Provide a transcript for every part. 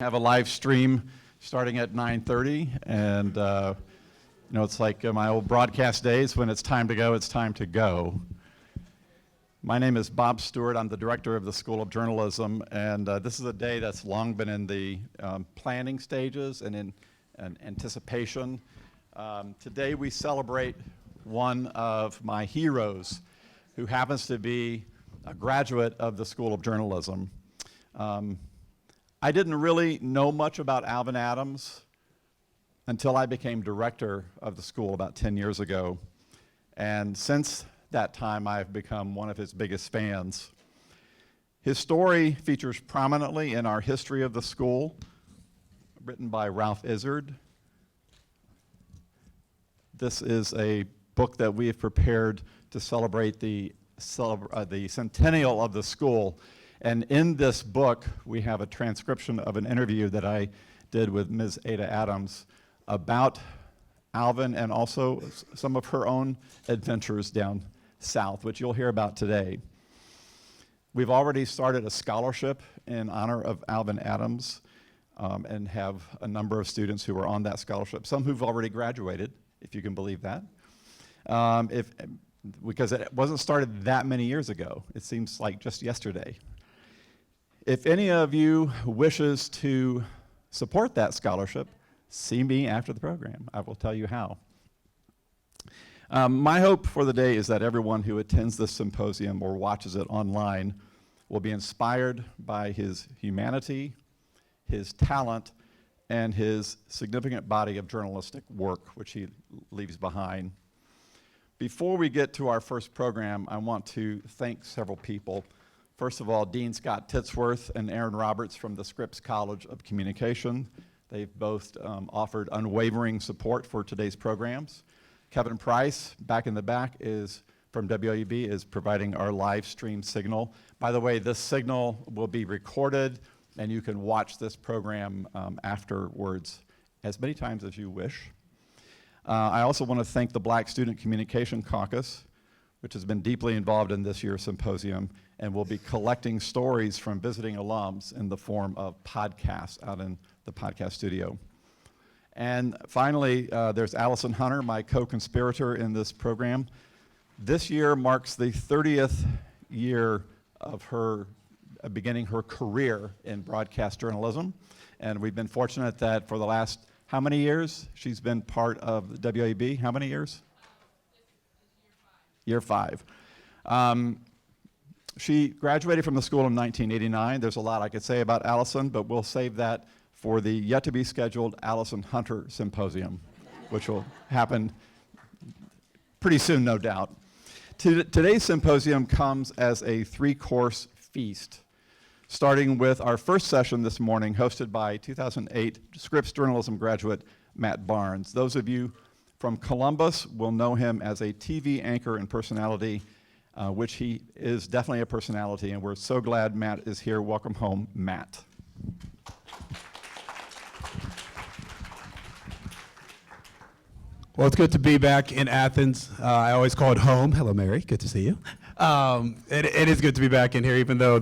Have a live stream starting at 9:30, and it's like my old broadcast days. When it's time to go, it's time to go. My name is Bob Stewart. I'm the director of the School of Journalism, and this is a day that's long been in the planning stages and in anticipation. Today we celebrate one of my heroes who happens to be a graduate of the School of Journalism. I didn't really know much about Alvin Adams until I became director of the school about 10 years ago. And since that time, I've become one of his biggest fans. His story features prominently in our history of the school, written by Ralph Izzard. This is a book that we have prepared to celebrate the centennial of the school. And in this book, we have a transcription of an interview that I did with Ms. Ada Adams about Alvin and also some of her own adventures down south, which you'll hear about today. We've already started a scholarship in honor of Alvin Adams and have a number of students who are on that scholarship, some who've already graduated, if you can believe that. Because it wasn't started that many years ago. It seems like just yesterday. If any of you wishes to support that scholarship, see me after the program. I will tell you how. My hope for the day is that everyone who attends this symposium or watches it online will be inspired by his humanity, his talent, and his significant body of journalistic work, which he leaves behind. Before we get to our first program, I want to thank several people. First of all, Dean Scott Titsworth and Aaron Roberts from the Scripps College of Communication. They've both offered unwavering support for today's programs. Kevin Price, back in the back, is from WAB, is providing our live stream signal. By the way, this signal will be recorded, and you can watch this program afterwards as many times as you wish. I also want to thank the Black Student Communication Caucus, which has been deeply involved in this year's symposium and will be collecting stories from visiting alums in the form of podcasts out in the podcast studio. And finally, there's Allyson Hunter, my co-conspirator in this program. This year marks the 30th year of her beginning her career in broadcast journalism. And we've been fortunate that for the last, how many years? She's been part of WAB. How many years? Year 5. She graduated from the school in 1989. There's a lot I could say about Allyson, but we'll save that for the yet-to-be-scheduled Allyson Hunter Symposium, which will happen pretty soon, no doubt. Today's symposium comes as a 3-course feast, starting with our first session this morning, hosted by 2008 Scripps journalism graduate Matt Barnes. Those of you from Columbus will know him as a TV anchor and personality, which he is definitely a personality, and we're so glad Matt is here. Welcome home, Matt. Well, it's good to be back in Athens. I always call it home. Hello, Mary. Good to see you. It is good to be back in here, even though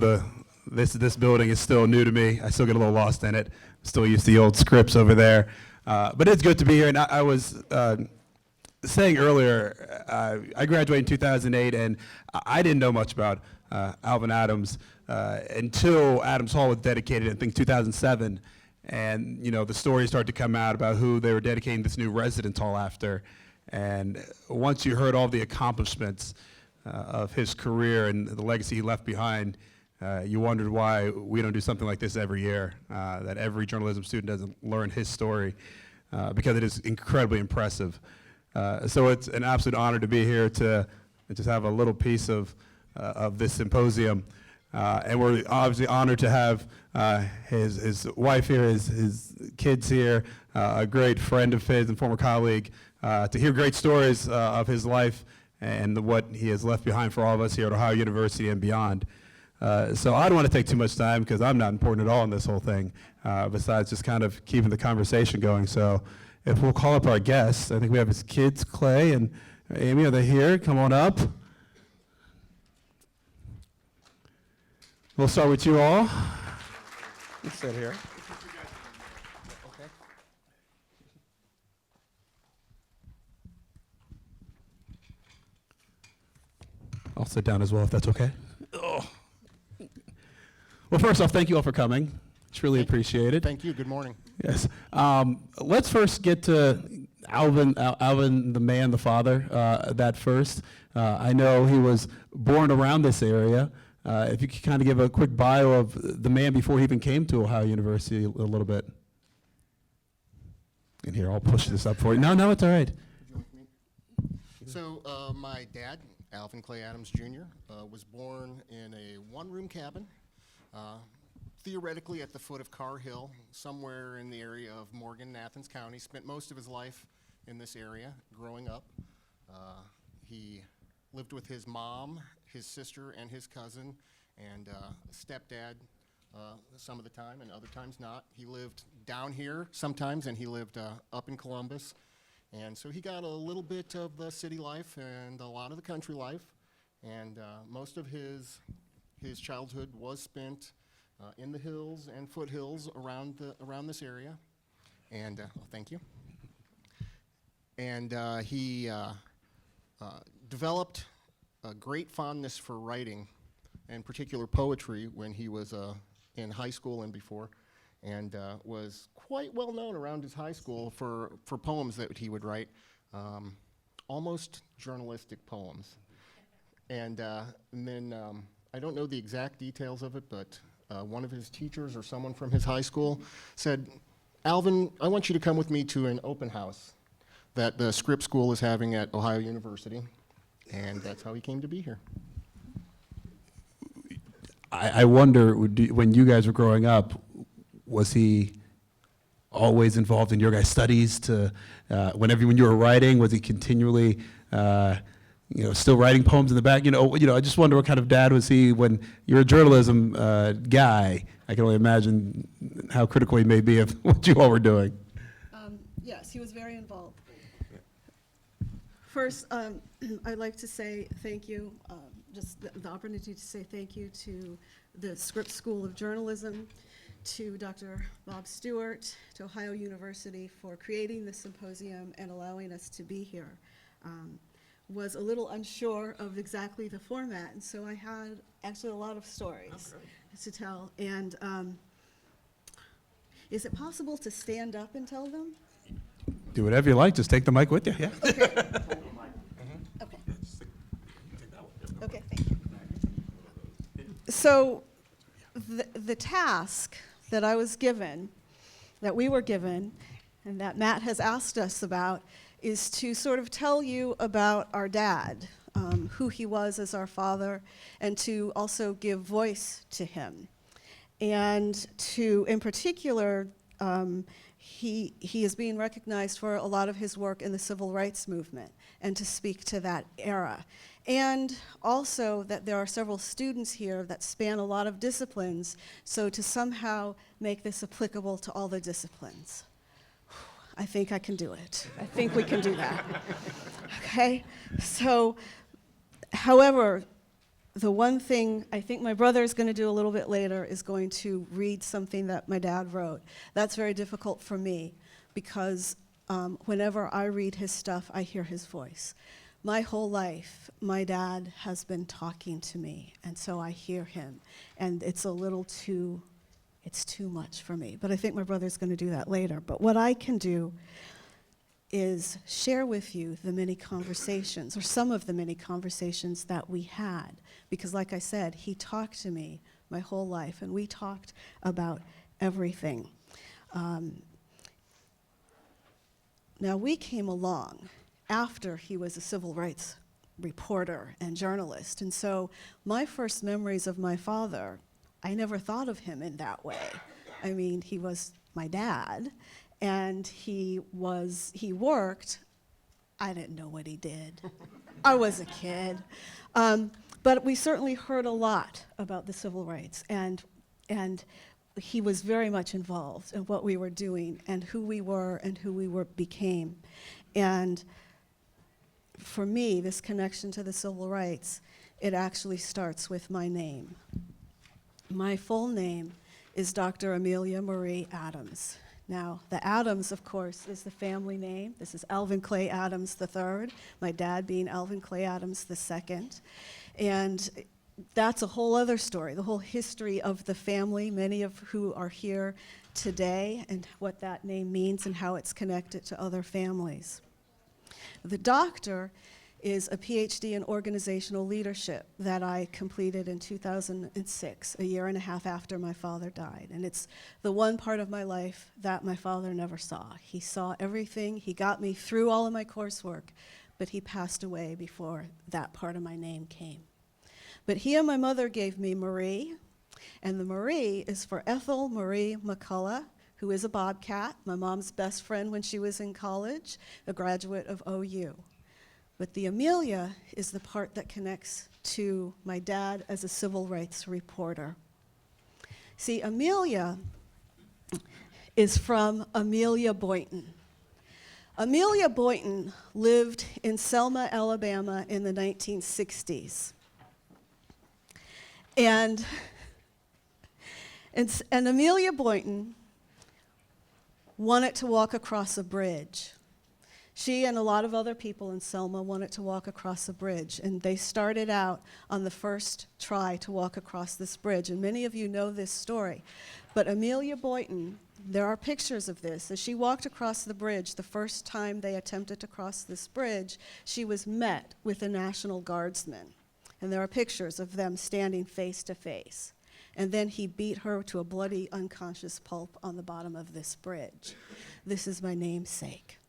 this building is still new to me. I still get a little lost in it. Still used to the old Scripps over there. But it's good to be here, and I was saying earlier, I graduated in 2008, and I didn't know much about Alvin Adams until Adams Hall was dedicated, I think, 2007, and the stories started to come out about who they were dedicating this new residence hall after, and once you heard all the accomplishments of his career and the legacy he left behind, you wondered why we don't do something like this every year, that every journalism student doesn't learn his story, because it is incredibly impressive. So it's an absolute honor to be here to just have a little piece of this symposium. And we're obviously honored to have his wife here, his kids here, a great friend of his and former colleague, to hear great stories of his life and what he has left behind for all of us here at Ohio University and beyond. So I don't want to take too much time because I'm not important at all in this whole thing, besides just kind of keeping the conversation going. So if we'll call up our guests, I think we have his kids, Clay and Amy. Are they here? Come on up. We'll start with you all. You sit here. I'll sit down as well if that's okay. Oh. Well, first off, thank you all for coming. It's really appreciated. Thank you. Good morning. Yes. Let's first get to Alvin, the man, the father, that first. I know he was born around this area. If you could kind of give a quick bio of the man before he even came to Ohio University a little bit. And here, I'll push this up for you. No, it's all right. So my dad, Alvin Clay Adams Jr., was born in a one-room cabin, theoretically at the foot of Carr Hill, somewhere in the area of Morgan and Athens County. Spent most of his life in this area growing up. He lived with his mom, his sister, and his cousin, and stepdad some of the time, and other times not. He lived down here sometimes, and he lived up in Columbus. And so he got a little bit of the city life and a lot of the country life. And most of his childhood was spent in the hills and foothills around this area. And thank you. And he developed a great fondness for writing, in particular poetry, when he was in high school and before, and was quite well known around his high school for poems that he would write, almost journalistic poems. And then I don't know the exact details of it, but one of his teachers or someone from his high school said, "Alvin, I want you to come with me to an open house that the Scripps School is having at Ohio University." And that's how he came to be here. I wonder, when you guys were growing up, was he always involved in your guys' studies? When you were writing, was he continually, still writing poems in the back? I just wonder what kind of dad was he when you're a journalism guy. I can only imagine how critical he may be of what you all were doing. Yes, he was very involved. First, I'd like to say thank you, just the opportunity to say thank you to the Scripps School of Journalism, to Dr. Bob Stewart, to Ohio University for creating this symposium and allowing us to be here. Was a little unsure of exactly the format, and so I had actually a lot of stories to tell. And is it possible to stand up and tell them? Do whatever you like, just take the mic with you, yeah. Okay. Okay. Okay, thank you. So the task that I was given, that we were given, and that Matt has asked us about, is to sort of tell you about our dad, who he was as our father, and to also give voice to him. And to, in particular, he is being recognized for a lot of his work in the civil rights movement, and to speak to that era. And also that there are several students here that span a lot of disciplines, so to somehow make this applicable to all the disciplines. I think I can do it. I think we can do that. Okay? So, however, the one thing I think my brother is going to do a little bit later is going to read something that my dad wrote. That's very difficult for me because whenever I read his stuff, I hear his voice. My whole life, my dad has been talking to me, and so I hear him, and it's too much for me. But I think my brother's going to do that later. But what I can do is share with you the many conversations, or some of the many conversations that we had. Because like I said, he talked to me my whole life, and we talked about everything. Now, we came along after he was a civil rights reporter and journalist. And so my first memories of my father, I never thought of him in that way. I mean, he was my dad, and he worked. I didn't know what he did. I was a kid. But we certainly heard a lot about the civil rights, and he was very much involved in what we were doing and who we became. And for me, this connection to the civil rights, it actually starts with my name. My full name is Dr. Amelia Marie Adams. Now, the Adams, of course, is the family name. This is Alvin Clay Adams III, my dad being Alvin Clay Adams II. And that's a whole other story, the whole history of the family, many of who are here today, and what that name means and how it's connected to other families. The doctor is a PhD in organizational leadership that I completed in 2006, a year and a half after my father died. And it's the one part of my life that my father never saw. He saw everything. He got me through all of my coursework, but he passed away before that part of my name came. But he and my mother gave me Marie, and the Marie is for Ethel Marie McCullough, who is a Bobcat, my mom's best friend when she was in college, a graduate of OU. But the Amelia is the part that connects to my dad as a civil rights reporter. See, Amelia is from Amelia Boynton. Amelia Boynton lived in Selma, Alabama in the 1960s. And Amelia Boynton wanted to walk across a bridge. She and a lot of other people in Selma wanted to walk across a bridge, and they started out on the first try to walk across this bridge, and many of you know this story. But Amelia Boynton, there are pictures of this. As she walked across the bridge, the first time they attempted to cross this bridge, she was met with a National Guardsman, and there are pictures of them standing face to face. And then he beat her to a bloody, unconscious pulp on the bottom of this bridge. This is my namesake.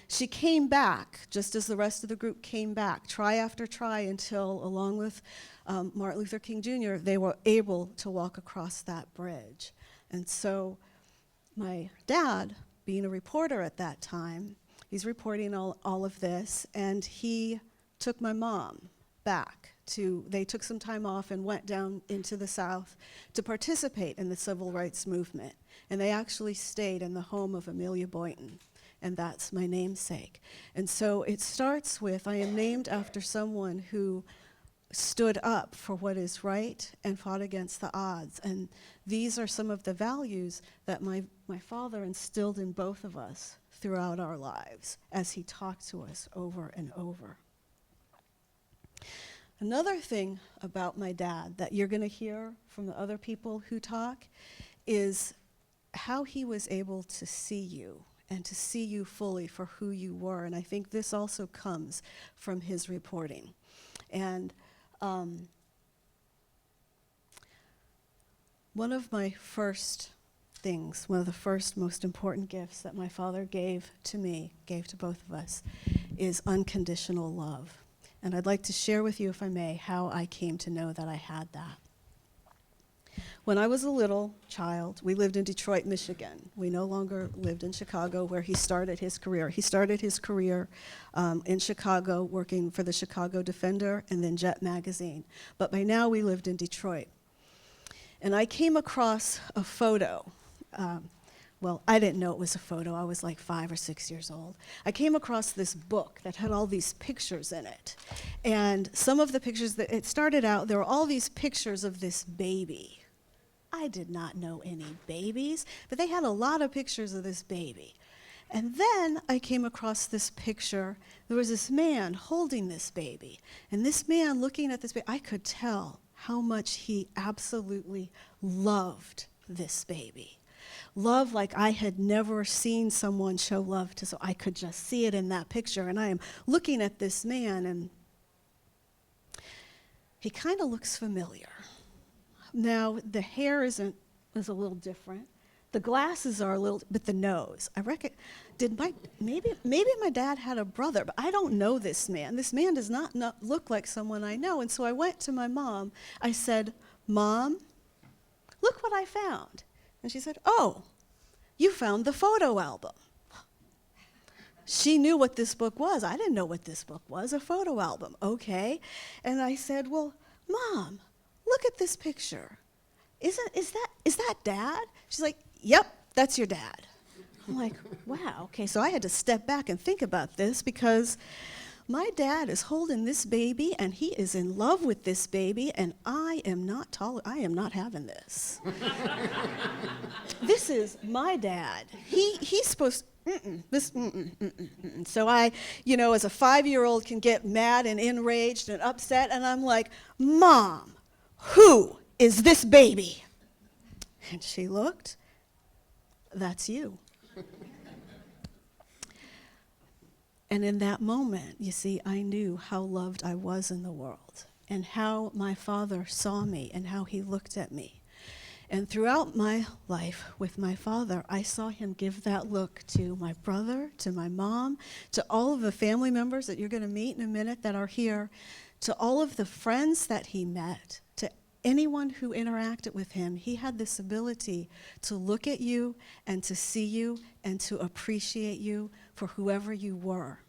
She came back, just as the rest of the group came back, try after try, until, along with Martin Luther King Jr., they were able to walk across that bridge. And so my dad, being a reporter at that time, he's reporting all of this, and he took my mom back. They took some time off and went down into the South to participate in the civil rights movement. And they actually stayed in the home of Amelia Boynton. And that's my namesake. And so it starts with, I am named after someone who stood up for what is right and fought against the odds. And these are some of the values that my father instilled in both of us throughout our lives as he talked to us over and over. Another thing about my dad that you're going to hear from the other people who talk is how he was able to see you and to see you fully for who you were. And I think this also comes from his reporting. And one of the first most important gifts that my father gave to me, gave to both of us, is unconditional love. And I'd like to share with you, if I may, how I came to know that I had that. When I was a little child, we lived in Detroit, Michigan. We no longer lived in Chicago, where he started his career. He started his career in Chicago, working for the Chicago Defender and then Jet Magazine. But by now, we lived in Detroit. And I came across a photo. Well, I didn't know it was a photo. I was like 5 or 6 years old. I came across this book that had all these pictures in it. And some of the pictures that it started out, there were all these pictures of this baby. I did not know any babies, but they had a lot of pictures of this baby. And then I came across this picture. There was this man holding this baby. And this man looking at this baby, I could tell how much he absolutely loved this baby. Love like I had never seen someone show love to, so I could just see it in that picture. And I am looking at this man, and he kind of looks familiar. Now, the hair is a little different. The glasses are a little, but the nose. I reckon, maybe my dad had a brother, but I don't know this man. This man does not look like someone I know. And so I went to my mom. I said, "Mom, look what I found." And she said, "Oh, you found the photo album." She knew what this book was. I didn't know what this book was, a photo album. Okay. And I said, "Well, Mom, look at this picture. Is that Dad?" She's like, "Yep, that's your dad." I'm like, wow, okay. So I had to step back and think about this, because my dad is holding this baby and he is in love with this baby and I am not having this. This is my dad. He's supposed So I, as a 5-year-old can get mad and enraged and upset, and I'm like, Mom, who is this baby? And she looked, that's you. And in that moment, you see, I knew how loved I was in the world and how my father saw me and how he looked at me. And throughout my life with my father, I saw him give that look to my brother, to my mom, to all of the family members that you're going to meet in a minute that are here, to all of the friends that he met, to anyone who interacted with him. He had this ability to look at you and to see you and to appreciate you for whoever you were.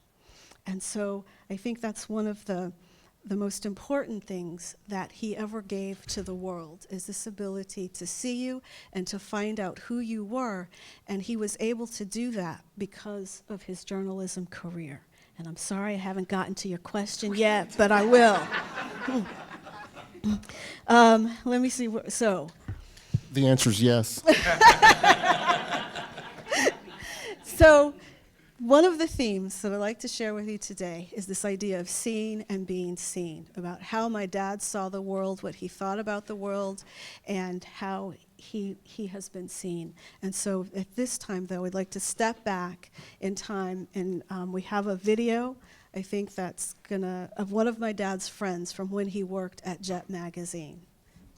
And so I think that's one of the most important things that he ever gave to the world, is this ability to see you and to find out who you were. And he was able to do that because of his journalism career. And I'm sorry I haven't gotten to your question yet, but I will. Let me see. The answer is yes. So one of the themes that I'd like to share with you today is this idea of seeing and being seen, about how my dad saw the world, what he thought about the world, and how he has been seen. And so at this time, though, I'd like to step back in time, and we have a video, I think that's of one of my dad's friends from when he worked at Jet Magazine,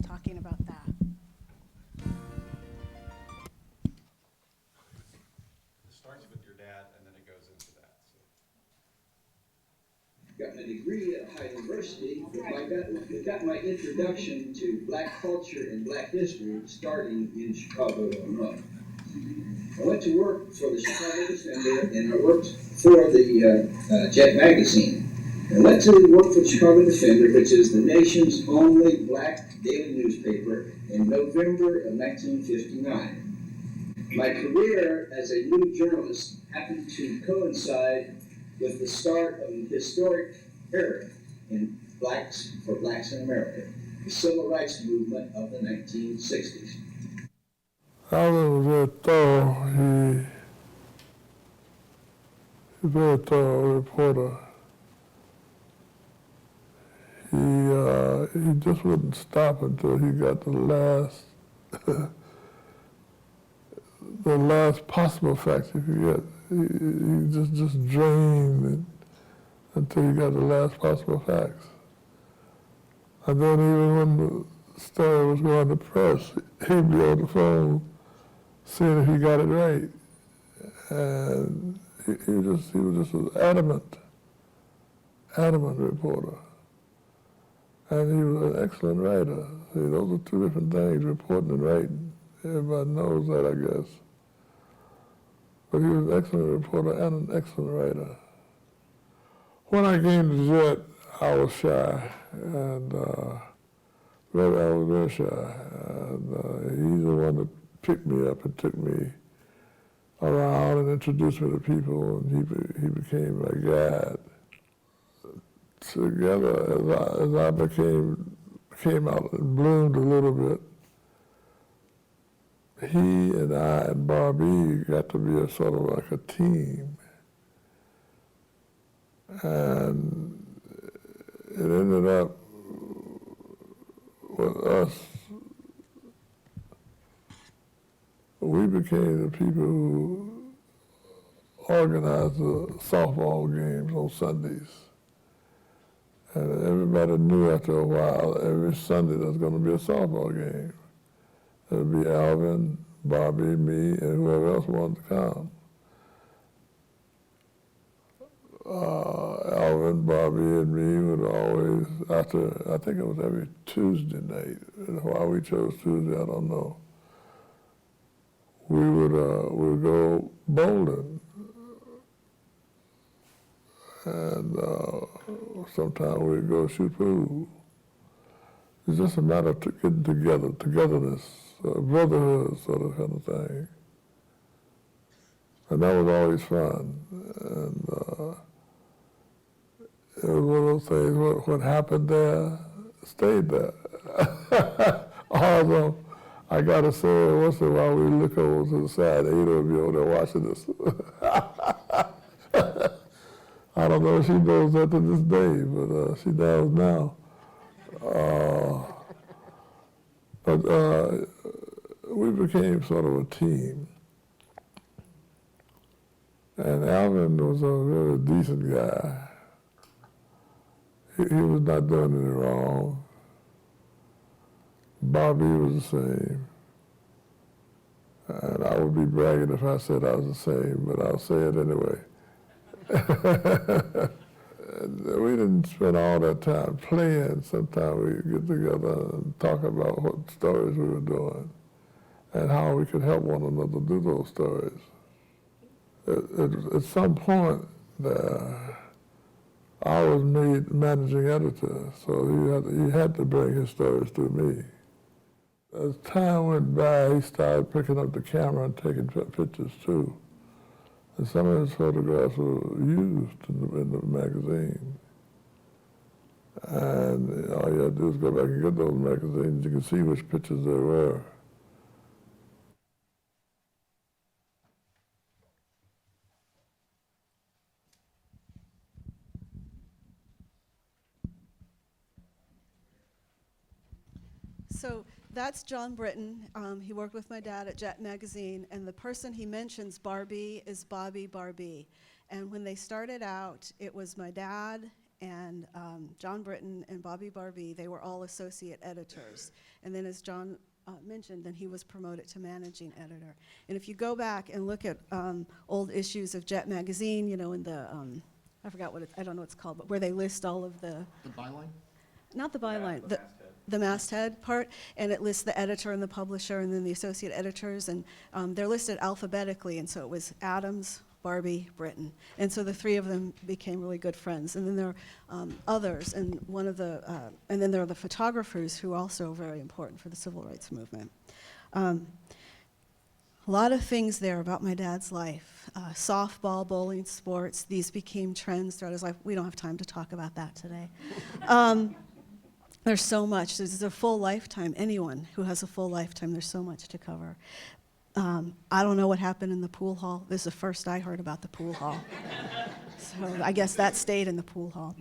talking about that. Got my degree at High University, but got my introduction to black culture and black history starting in Chicago, Illinois. I went to work for the Chicago Defender, and I worked for the Jet Magazine. I went to work for the Chicago Defender, which is the nation's only black daily newspaper, in November of 1959. My career as a new journalist happened to coincide with the start of an historic era in blacks in America, the civil rights movement of the 1960s. Alvin was very thorough. He's a very thorough reporter. He just wouldn't stop until he got the last possible facts he could get. He just drained it until he got the last possible facts. And then even when the story was going to press, he'd be on the phone seeing if he got it right. And he was just an adamant reporter. And he was an excellent writer. See, those are two different things, reporting and writing. Everybody knows that, I guess. But he was an excellent reporter and an excellent writer. When I came to Jet, I was shy, and I was very shy. And he's the one that picked me up and took me around and introduced me to people, and he became my guide. Together, as I came out and bloomed a little bit, he and I and Barbie got to be a sort of like a team. And it ended up with us. We became the people who organized the softball games on Sundays. And everybody knew after a while, every Sunday there's going to be a softball game. There'd be Alvin, Barbie, me, and whoever else wanted to come. Alvin, Barbie, and me would always, I think it was every Tuesday night, and why we chose Tuesday, I don't know. We would go bowling. And sometimes we'd go shoot pool. It's just a matter of getting together, togetherness, brotherhood sort of kind of thing. And that was always fun. it was one of those things, what happened there stayed there. Although, I gotta say, once in a while we look over to the side, Ada will be over there watching us. I don't know if she knows that to this day, but she does now. But we became sort of a team. And Alvin was a really decent guy. He was not doing any wrong. Bobby was the same. And I would be bragging if I said I was the same, but I'll say it anyway. We didn't spend all that time playing. Sometimes we'd get together and talk about what stories we were doing and how we could help one another do those stories. At some point there, I was made managing editor, so he had to bring his stories to me. As time went by, he started picking up the camera and taking pictures too. And some of his photographs were used in the magazine. And all you had to do is go back and get those magazines. You can see which pictures there were. So that's John Britton. He worked with my dad at Jet Magazine, and the person he mentions, Barbie, is Bobby Barbie. And when they started out, it was my dad and John Britton and Bobby Barbie. They were all associate editors. And then as John mentioned, then he was promoted to managing editor. And if you go back and look at old issues of Jet Magazine, you know, in the, I forgot what I don't know what it's called, but where they list all of the... The byline? Not the byline, the masthead part, and it lists the editor and the publisher and then the associate editors, and they're listed alphabetically, and so it was Adams, Barbie, Britton. And so the three of them became really good friends. And then there are others, and one of the, and then there are the photographers who are also very important for the civil rights movement. A lot of things there about my dad's life. Softball, bowling, sports, these became trends throughout his life. We don't have time to talk about that today. There's so much. There's a full lifetime. Anyone who has a full lifetime, there's so much to cover. I don't know what happened in the pool hall. This is the first I heard about the pool hall. So I guess that stayed in the pool hall.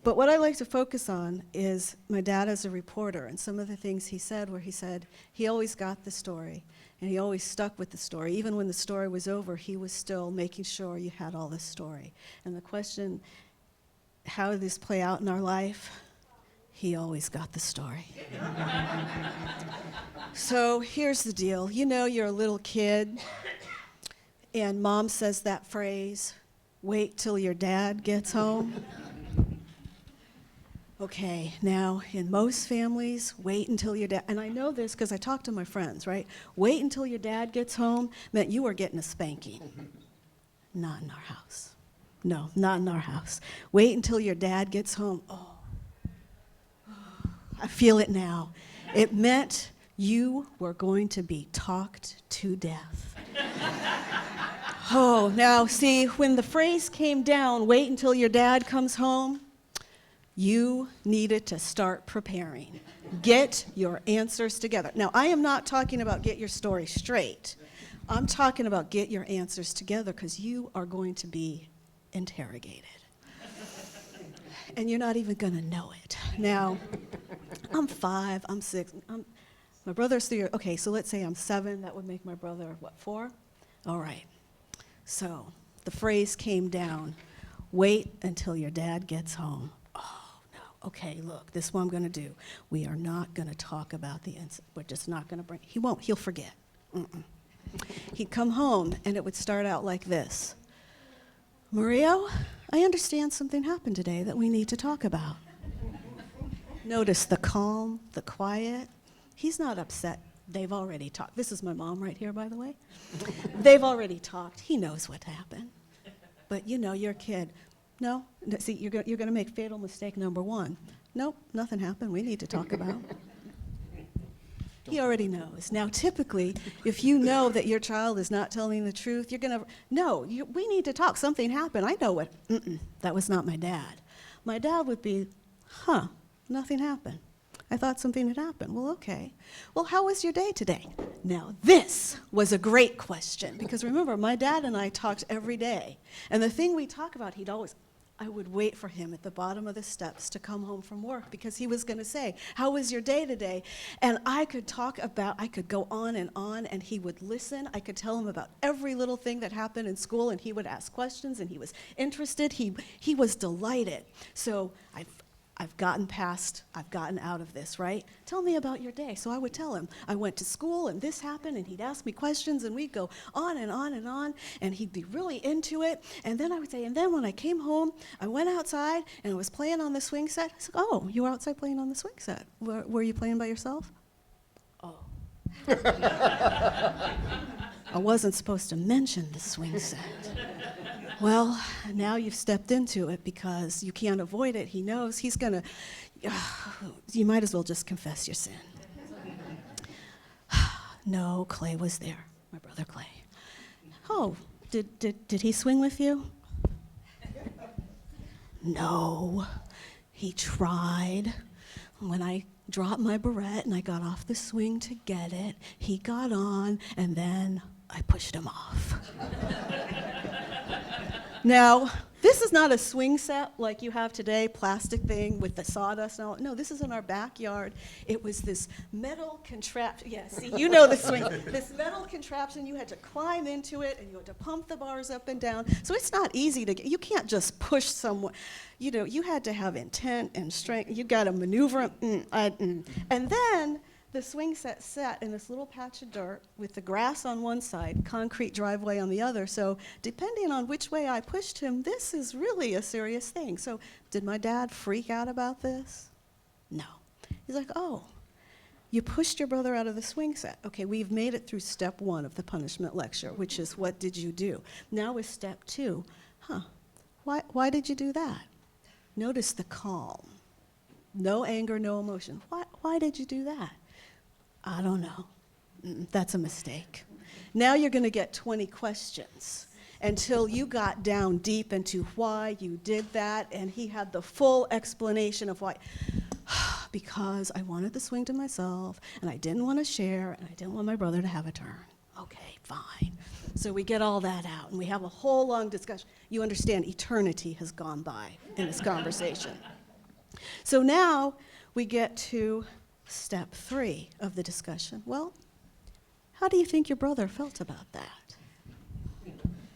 But what I like to focus on is my dad as a reporter and some of the things he said, where he said he always got the story and he always stuck with the story. Even when the story was over, he was still making sure you had all this story. And the question, how did this play out in our life? He always got the story. So here's the deal. You know you're a little kid, and mom says that phrase, wait till your dad gets home. Okay, now in most families, wait until your dad, and I know this because I talk to my friends, right? Wait until your dad gets home meant you were getting a spanking. Not in our house. No, not in our house. Wait until your dad gets home. Oh. I feel it now. It meant you were going to be talked to death. Oh, now see, when the phrase came down, wait until your dad comes home, you needed to start preparing. Get your answers together. Now, I am not talking about get your story straight. I'm talking about get your answers together because you are going to be interrogated. And you're not even going to know it. Now, I'm 5, I'm 6, my brother's 3. Okay, so let's say I'm 7. That would make my brother, what, 4? All right. So the phrase came down, wait until your dad gets home. Oh, no. Okay, look, this is what I'm going to do. We are not going to talk about the incident. We're just not going to bring, he won't, he'll forget. He'd come home, and it would start out like this. Mario, I understand something happened today that we need to talk about. Notice the calm, the quiet. He's not upset. They've already talked. This is my mom right here, by the way. They've already talked. He knows what happened. But you know, you're a kid. No, see, you're going to make fatal mistake number 1. Nope, nothing happened. We need to talk about. He already knows. Now, typically, if you know that your child is not telling the truth, you're going to, no, we need to talk. Something happened. I know what, that was not my dad. my dad would be, huh, nothing happened. I thought something had happened. Well, okay. Well, how was your day today? Now, this was a great question, because remember, my dad and I talked every day. And the thing we talk about, I would wait for him at the bottom of the steps to come home from work, because he was going to say, how was your day today? And I could go on, and he would listen. I could tell him about every little thing that happened in school, and he would ask questions, and he was interested. He was delighted. So I've gotten out of this, right? Tell me about your day. So I would tell him, I went to school and this happened, and he'd ask me questions, and we'd go on and on and on, and he'd be really into it. And then I would say, and then when I came home, I went outside and I was playing on the swing set. I said, oh, you were outside playing on the swing set. Were you playing by yourself? Oh. I wasn't supposed to mention the swing set. Well, now you've stepped into it because you can't avoid it. He knows he's going to, you might as well just confess your sin. No, Clay was there, my brother Clay. Oh, did he swing with you? No, he tried. When I dropped my barrette and I got off the swing to get it, he got on, and then I pushed him off. Now, this is not a swing set like you have today, plastic thing with the sawdust and all. No, this is in our backyard. It was this metal contraption. Yeah, see, you know the swing. This metal contraption, you had to climb into it, and you had to pump the bars up and down. So it's not easy to get. You can't just push someone. You know, you had to have intent and strength. You got to maneuver. And then the swing set sat in this little patch of dirt with the grass on one side, concrete driveway on the other. So depending on which way I pushed him, this is really a serious thing. So did my dad freak out about this? No. He's like, oh, you pushed your brother out of the swing set. Okay, we've made it through step 1 of the punishment lecture, which is what did you do? Now is step 2. Why did you do that? Notice the calm. No anger, no emotion. Why did you do that? I don't know. That's a mistake. Now you're going to get 20 questions until you got down deep into why you did that, and he had the full explanation of why. Because I wanted the swing to myself, and I didn't want to share, and I didn't want my brother to have a turn. Okay, fine. So we get all that out, and we have a whole long discussion. You understand, eternity has gone by in this conversation. So now we get to step 3 of the discussion. Well, how do you think your brother felt about that?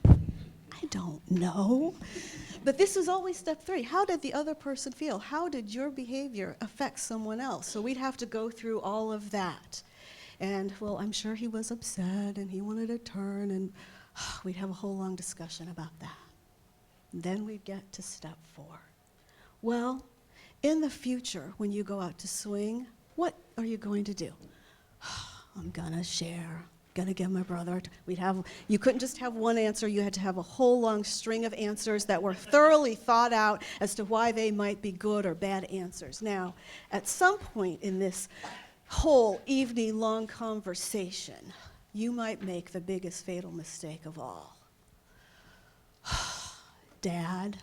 I don't know. But this is always step 3. How did the other person feel? How did your behavior affect someone else? So we'd have to go through all of that. And, well, I'm sure he was upset and he wanted a turn, and we'd have a whole long discussion about that. Then we'd get to step 4. Well, in the future, when you go out to swing, what are you going to do? I'm gonna share, gonna give my brother. You couldn't just have one answer, you had to have a whole long string of answers that were thoroughly thought out as to why they might be good or bad answers. Now, at some point in this whole evening-long conversation, you might make the biggest fatal mistake of all. Dad,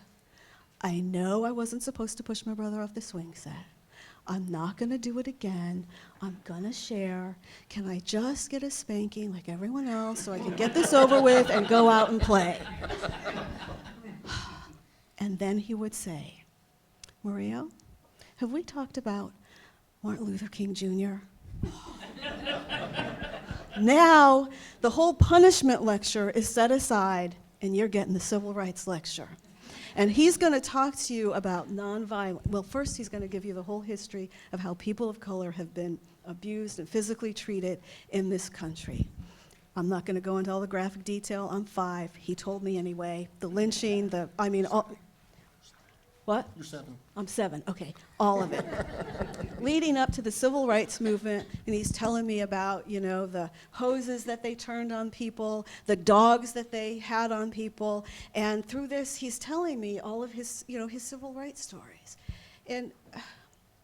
I know I wasn't supposed to push my brother off the swing set. I'm not going to do it again. I'm going to share. Can I just get a spanking like everyone else so I can get this over with and go out and play? And then he would say, Maria, have we talked about Martin Luther King Jr.? Now, the whole punishment lecture is set aside, and you're getting the civil rights lecture. And he's going to talk to you about nonviolent. Well, first he's going to give you the whole history of how people of color have been abused and physically treated in this country. I'm not going to go into all the graphic detail. I'm 5. He told me anyway. The lynching, what? You're 7. I'm 7, okay, all of it. Leading up to the civil rights movement, and he's telling me about, the hoses that they turned on people, the dogs that they had on people, and through this, he's telling me all of his, his civil rights stories. And,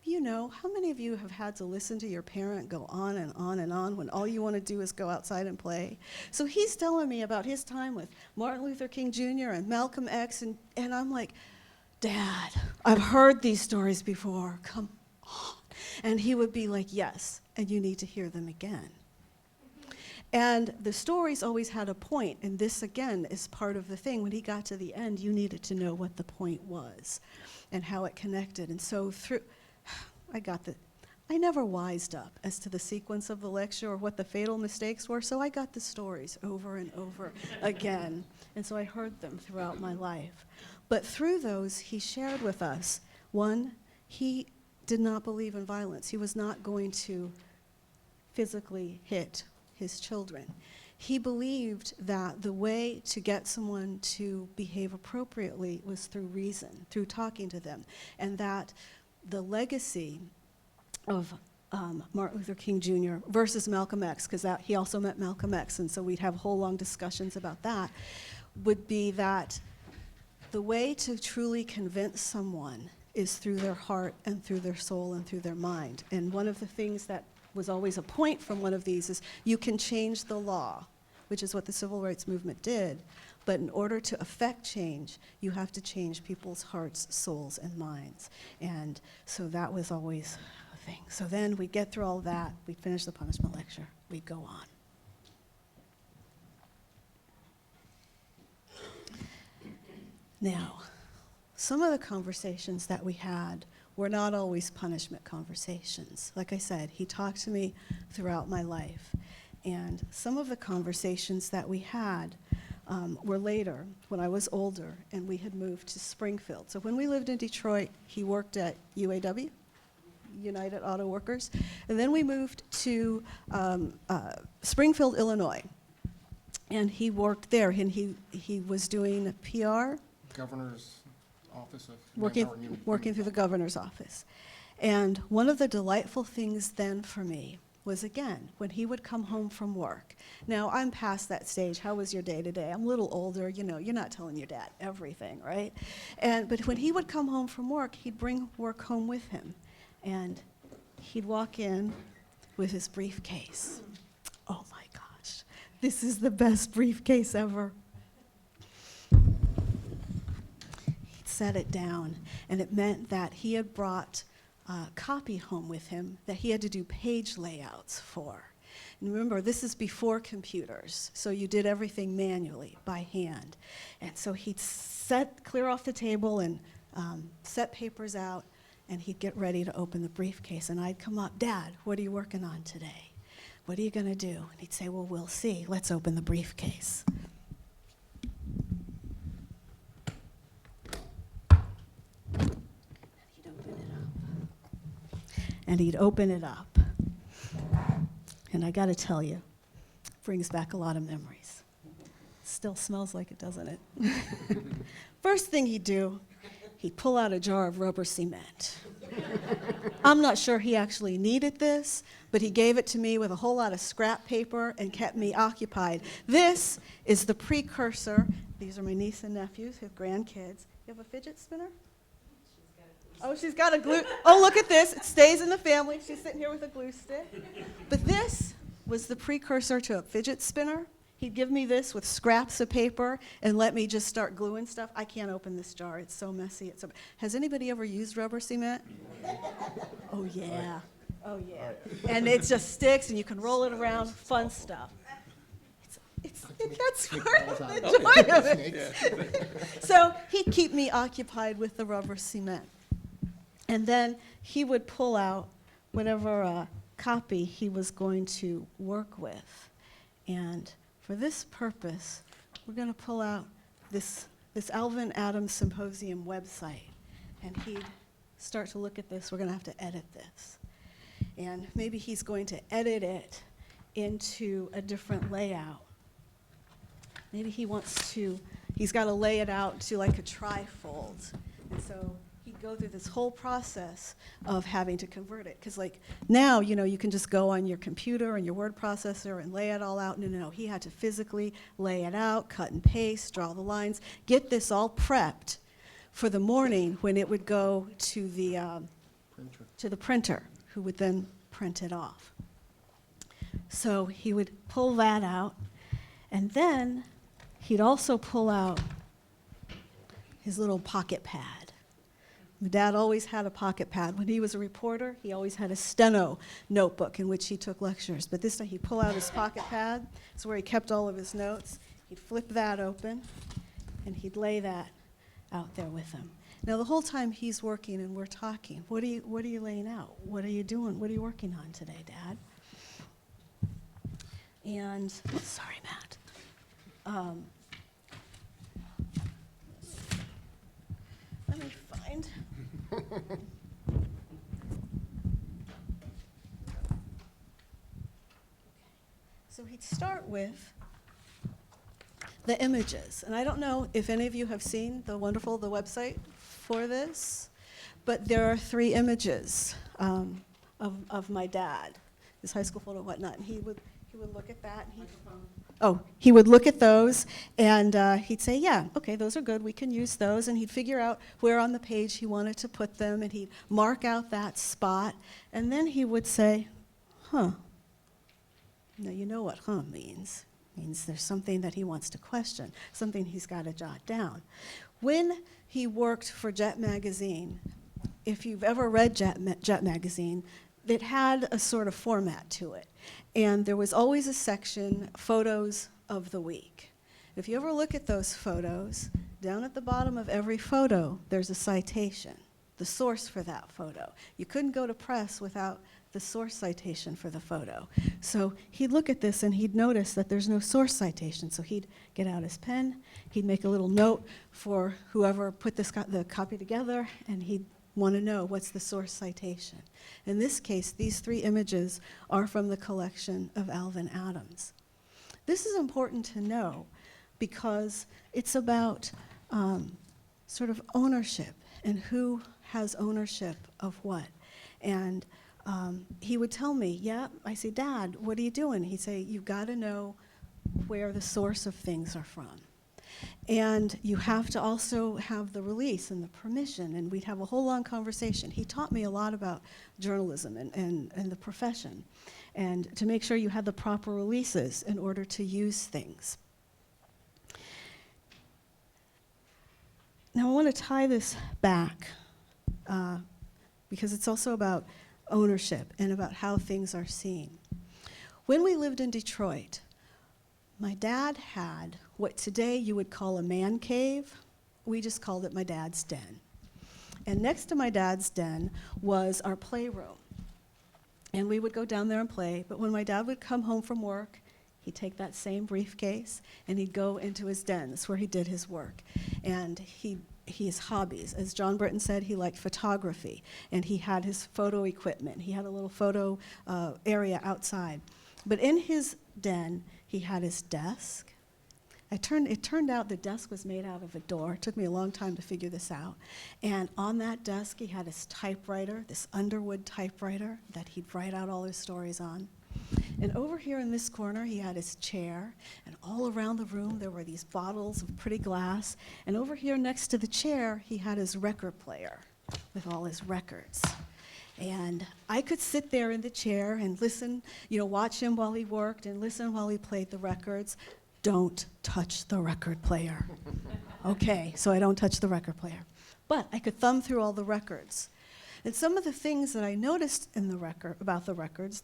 how many of you have had to listen to your parent go on and on and on when all you want to do is go outside and play? So he's telling me about his time with Martin Luther King Jr. and Malcolm X, and I'm like, Dad, I've heard these stories before. Come on. And he would be like, yes, and you need to hear them again. And the stories always had a point, and this, again, is part of the thing. When he got to the end, you needed to know what the point was and how it connected. And so I never wised up as to the sequence of the lecture or what the fatal mistakes were, so I got the stories over and over again. And so I heard them throughout my life. But through those, he shared with us, one, he did not believe in violence. He was not going to physically hit his children. He believed that the way to get someone to behave appropriately was through reason, through talking to them, and that the legacy of Martin Luther King Jr. versus Malcolm X, because he also met Malcolm X, and so we'd have whole long discussions about that, would be that the way to truly convince someone is through their heart and through their soul and through their mind. And one of the things that was always a point from one of these is you can change the law, which is what the civil rights movement did, but in order to affect change, you have to change people's hearts, souls, and minds. And so that was always a thing. So then we'd get through all that, we'd finish the punishment lecture, we'd go on. Now, some of the conversations that we had were not always punishment conversations. Like I said, he talked to me throughout my life. And some of the conversations that we had were later, when I was older, and we had moved to Springfield. So when we lived in Detroit, he worked at UAW, United Auto Workers. And then we moved to Springfield, Illinois. And he worked there, and he was doing PR. Governor's Office of working Manpower and Human through the governor's office. And one of the delightful things then for me was, again, when he would come home from work. Now, I'm past that stage. How was your day today? I'm a little older. You know, you're not telling your dad everything, right? But when he would come home from work, he'd bring work home with him. And he'd walk in with his briefcase. Oh, my gosh. This is the best briefcase ever. Set it down, and it meant that he had brought a copy home with him that he had to do page layouts for. And remember, this is before computers, so you did everything manually, by hand. And so he'd clear off the table and set papers out, and he'd get ready to open the briefcase. And I'd come up, Dad, what are you working on today? What are you going to do? And he'd say, well, we'll see. Let's open the briefcase. And he'd open it up. And I got to tell you, brings back a lot of memories. Still smells like it, doesn't it? First thing he'd do, he'd pull out a jar of rubber cement. I'm not sure he actually needed this, but he gave it to me with a whole lot of scrap paper and kept me occupied. This is the precursor. These are my niece and nephews, his grandkids. You have a fidget spinner? Oh, she's got a glue. Oh, look at this. It stays in the family. She's sitting here with a glue stick. But this was the precursor to a fidget spinner. He'd give me this with scraps of paper and let me just start gluing stuff. I can't open this jar. It's so messy. Has anybody ever used rubber cement? Oh, yeah. Oh, yeah. And it just sticks, and you can roll it around. Fun stuff. That's part of the joy of it. So he'd keep me occupied with the rubber cement. And then he would pull out whatever copy he was going to work with. And for this purpose, we're going to pull out this Alvin Adams Symposium website. And he'd start to look at this. We're going to have to edit this. And maybe he's going to edit it into a different layout. Maybe he's got to lay it out to like a trifold. And so he'd go through this whole process of having to convert it. Because like now, you can just go on your computer and your word processor and lay it all out. No. He had to physically lay it out, cut and paste, draw the lines, get this all prepped for the morning when it would go to the printer, who would then print it off. So he would pull that out, and then he'd also pull out his little pocket pad. Dad always had a pocket pad. When he was a reporter, he always had a steno notebook in which he took lectures. But this time he'd pull out his pocket pad. It's where he kept all of his notes. He'd flip that open, and he'd lay that out there with him. Now, the whole time he's working and we're talking, what are you laying out? What are you doing? What are you working on today, Dad? And, sorry, Matt. Let me find. So he'd start with the images. And I don't know if any of you have seen the website for this, but there are 3 images of my dad, his high school photo and whatnot. And he would look at that. And he would look at those, and he'd say, yeah, okay, those are good. We can use those. And he'd figure out where on the page he wanted to put them, and he'd mark out that spot. And then he would say, huh. Now, you know what huh means. It means there's something that he wants to question, something he's got to jot down. When he worked for Jet Magazine, if you've ever read Jet Magazine, it had a sort of format to it. And there was always a section, photos of the week. If you ever look at those photos, down at the bottom of every photo, there's a citation, the source for that photo. You couldn't go to press without the source citation for the photo. So he'd look at this and he'd notice that there's no source citation. So he'd get out his pen, he'd make a little note for whoever put the copy together, and he'd want to know what's the source citation. In this case, these 3 images are from the collection of Alvin Adams. This is important to know because it's about sort of ownership and who has ownership of what. And he would tell me, yeah, I say, Dad, what are you doing? He'd say, you've got to know where the source of things are from. And you have to also have the release and the permission, and we'd have a whole long conversation. He taught me a lot about journalism and the profession, and to make sure you had the proper releases in order to use things. Now I want to tie this back, because it's also about ownership and about how things are seen. When we lived in Detroit, my dad had what today you would call a man cave. We just called it my dad's den. And next to my dad's den was our playroom. And we would go down there and play, but when my dad would come home from work, he'd take that same briefcase and he'd go into his den. That's where he did his work. And his hobbies, as John Britton said, he liked photography, and he had his photo equipment. He had a little photo area outside. But in his den, he had his desk. It turned out the desk was made out of a door. It took me a long time to figure this out. And on that desk, he had his typewriter, this Underwood typewriter that he'd write out all his stories on. And over here in this corner, he had his chair, and all around the room there were these bottles of pretty glass. And over here next to the chair, he had his record player with all his records. And I could sit there in the chair and listen, watch him while he worked and listen while he played the records. Don't touch the record player. Okay, so I don't touch the record player. But I could thumb through all the records. And some of the things that I noticed in about the records,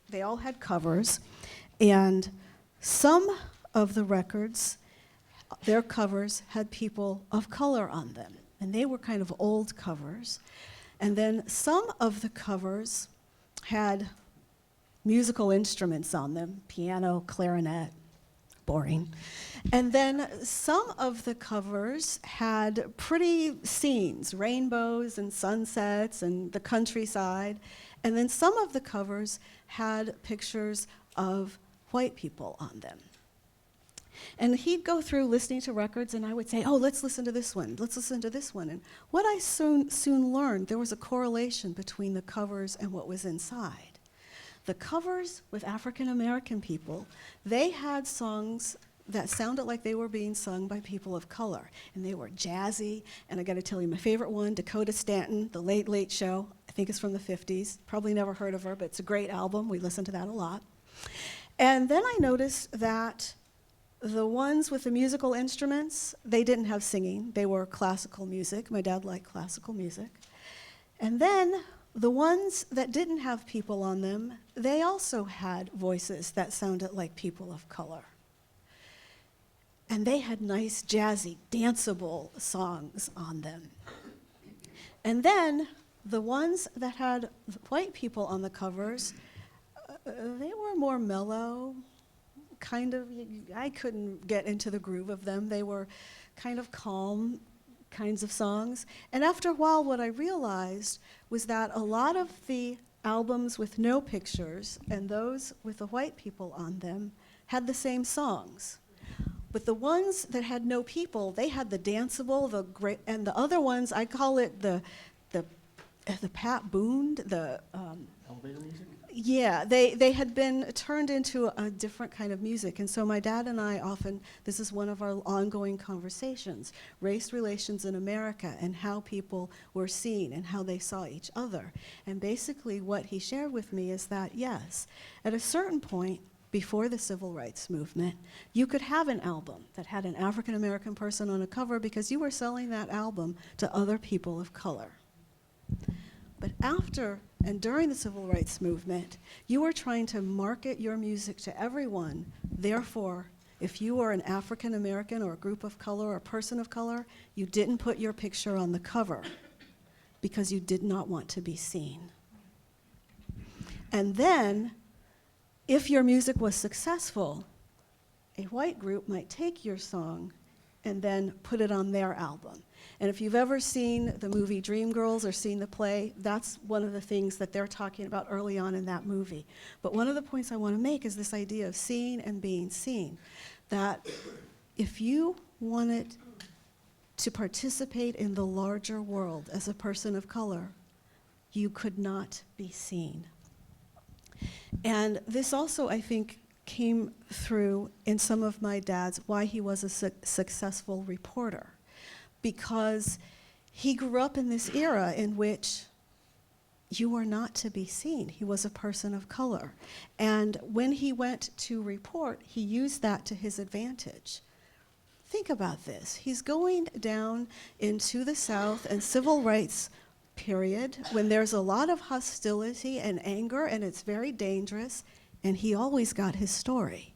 they all had covers, and some of the records, their covers had people of color on them, and they were kind of old covers. And then some of the covers had musical instruments on them, piano, clarinet, boring. And then some of the covers had pretty scenes, rainbows and sunsets and the countryside. And then some of the covers had pictures of white people on them. And he'd go through listening to records, and I would say, oh, let's listen to this one, let's listen to this one. And what I soon learned, there was a correlation between the covers and what was inside. The covers with African American people, they had songs that sounded like they were being sung by people of color. And they were jazzy, and I gotta tell you, my favorite one, Dakota Stanton, The Late Late Show, I think it's from the 50s. Probably never heard of her, but it's a great album. We listened to that a lot. And then I noticed that the ones with the musical instruments, they didn't have singing. They were classical music. My dad liked classical music. And then the ones that didn't have people on them, they also had voices that sounded like people of color. And they had nice, jazzy, danceable songs on them. And then the ones that had white people on the covers, they were more mellow, kind of, I couldn't get into the groove of them. They were kind of calm kinds of songs. And after a while, what I realized was that a lot of the albums with no pictures and those with the white people on them had the same songs. But the ones that had no people, they had the danceable, the great, and the other ones, I call it the Pat Boone, the Elevator music? yeah, they had been turned into a different kind of music. And so my dad and I often, this is one of our ongoing conversations, race relations in America and how people were seen and how they saw each other. And basically what he shared with me is that, yes, at a certain point before the civil rights movement, you could have an album that had an African American person on a cover because you were selling that album to other people of color. But after and during the civil rights movement, you were trying to market your music to everyone. Therefore, if you were an African American or a group of color or a person of color, you didn't put your picture on the cover because you did not want to be seen. And then, if your music was successful, a white group might take your song and then put it on their album. And if you've ever seen the movie Dreamgirls or seen the play, that's one of the things that they're talking about early on in that movie. But one of the points I want to make is this idea of seeing and being seen. That if you wanted to participate in the larger world as a person of color, you could not be seen. And this also, I think, came through in some of my dad's, why he was a successful reporter. Because he grew up in this era in which you were not to be seen. He was a person of color. And when he went to report, he used that to his advantage. Think about this. He's going down into the South and civil rights period when there's a lot of hostility and anger and it's very dangerous, and he always got his story.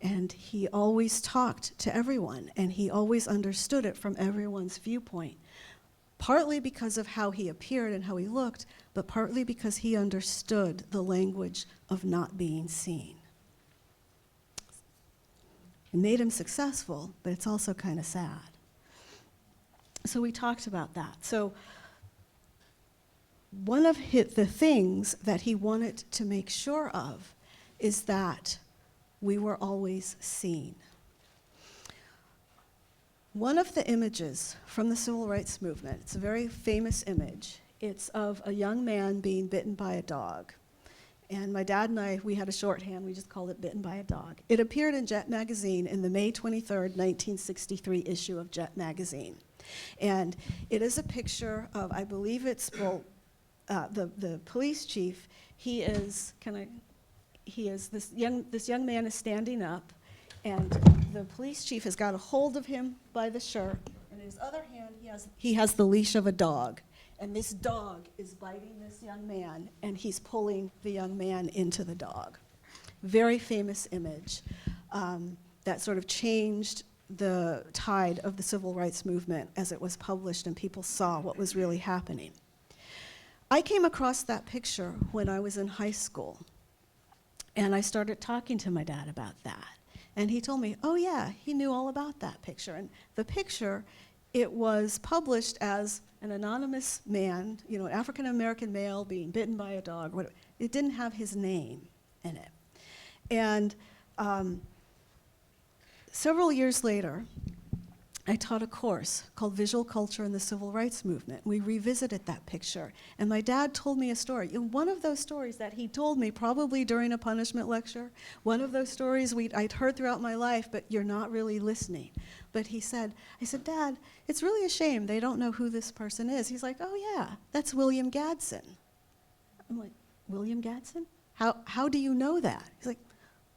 And he always talked to everyone, and he always understood it from everyone's viewpoint, partly because of how he appeared and how he looked, but partly because he understood the language of not being seen. It made him successful, but it's also kind of sad. So we talked about that. So one of the things that he wanted to make sure of is that we were always seen. One of the images from the civil rights movement, it's a very famous image. It's of a young man being bitten by a dog. And my dad and I, we had a shorthand, we just called it Bitten by a Dog. It appeared in Jet magazine in the May 23rd, 1963 issue of Jet magazine. And it is a picture of, I believe it's, the police chief. This young man is standing up, and the police chief has got a hold of him by the shirt, and in his other hand he has the leash of a dog, and this dog is biting this young man, and he's pulling the young man into the dog. Very famous image that sort of changed the tide of the civil rights movement as it was published and people saw what was really happening. I came across that picture when I was in high school. And I started talking to my dad about that. And he told me, oh yeah, he knew all about that picture. And the picture, it was published as an anonymous man, an African-American male being bitten by a dog. Whatever. It didn't have his name in it. And several years later, I taught a course called Visual Culture in the Civil Rights Movement. We revisited that picture. And my dad told me a story. One of those stories that he told me probably during a punishment lecture, one of those stories I'd heard throughout my life, but you're not really listening. But I said, Dad, it's really a shame they don't know who this person is. He's like, oh yeah, that's William Gadsden. I'm like, William Gadsden? How do you know that? He's like,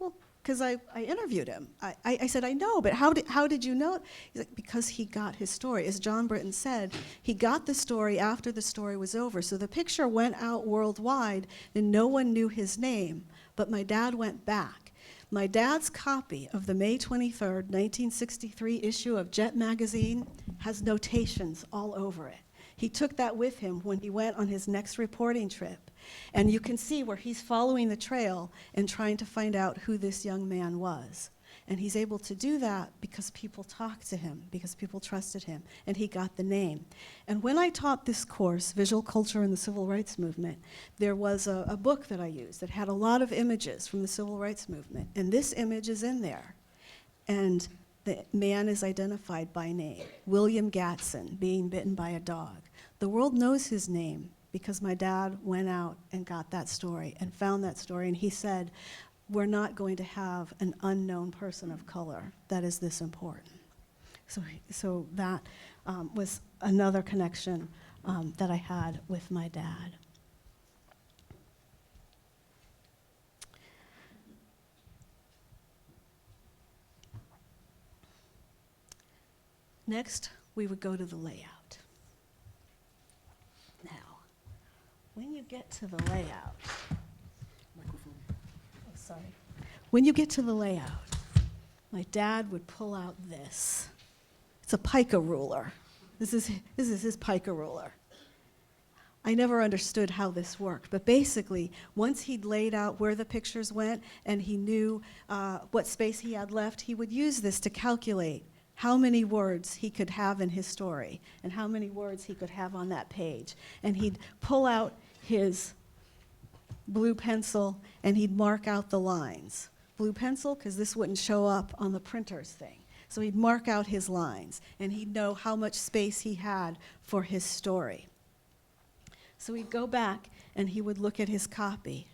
well, because I interviewed him. I said, I know, but how did you know? He's like, because he got his story. As John Britton said, he got the story after the story was over. So the picture went out worldwide, and no one knew his name, but my dad went back. My dad's copy of the May 23rd, 1963 issue of Jet magazine has notations all over it. He took that with him when he went on his next reporting trip. And you can see where he's following the trail and trying to find out who this young man was. And he's able to do that because people talked to him, because people trusted him, and he got the name. And when I taught this course, Visual Culture in the Civil Rights Movement, there was a book that I used that had a lot of images from the Civil Rights Movement, and this image is in there. And the man is identified by name, William Gatson, being bitten by a dog. The world knows his name because my dad went out and got that story and found that story, and he said, we're not going to have an unknown person of color that is this important. So that was another connection that I had with my dad. Next, we would go to the layout. Now, when you get to the layout, sorry. When you get to the layout, my dad would pull out this. It's a pica ruler. This is his pica ruler. I never understood how this worked, but basically, once he'd laid out where the pictures went and he knew what space he had left, he would use this to calculate how many words he could have in his story and how many words he could have on that page. And he'd pull out his blue pencil and he'd mark out the lines. Blue pencil, because this wouldn't show up on the printer's thing. So he'd mark out his lines and he'd know how much space he had for his story. So he'd go back and he would look at his copy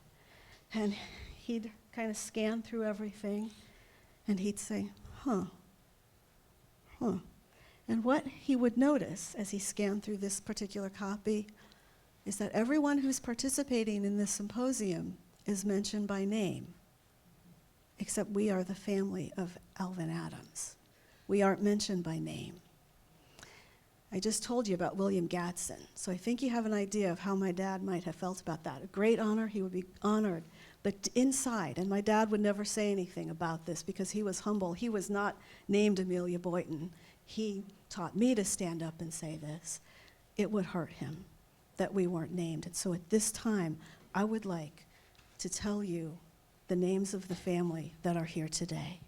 and he'd kind of scan through everything and he'd say, huh. And what he would notice as he scanned through this particular copy is that everyone who's participating in this symposium is mentioned by name, except we are the family of Alvin Adams. We aren't mentioned by name. I just told you about William Gatson, so I think you have an idea of how my dad might have felt about that. A great honor, he would be honored, but inside, and my dad would never say anything about this because he was humble. He was not named Amelia Boynton. He taught me to stand up and say this. It would hurt him that we weren't named. And so at this time, I would like to tell you the names of the family that are here today.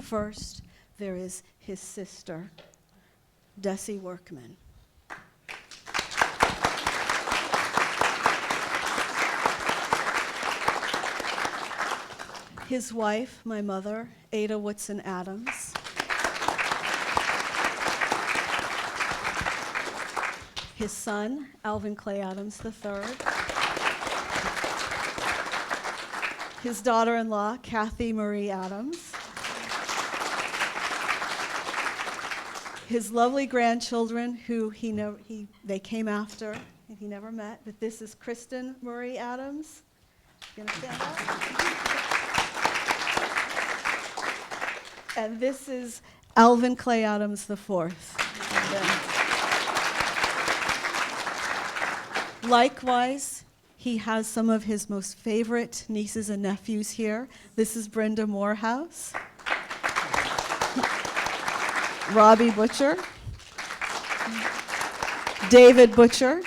First, there is his sister, Desi Workman. His wife, my mother, Ada Woodson Adams. His son, Alvin Clay Adams III. His daughter-in-law, Kathy Marie Adams. His lovely grandchildren, who they came after, and he never met, but this is Kristin Marie Adams. You gonna stand up? And this is Alvin Clay Adams IV. Likewise, he has some of his most favorite nieces and nephews here. This is Brenda Morehouse, Robby Butcher, David Butcher.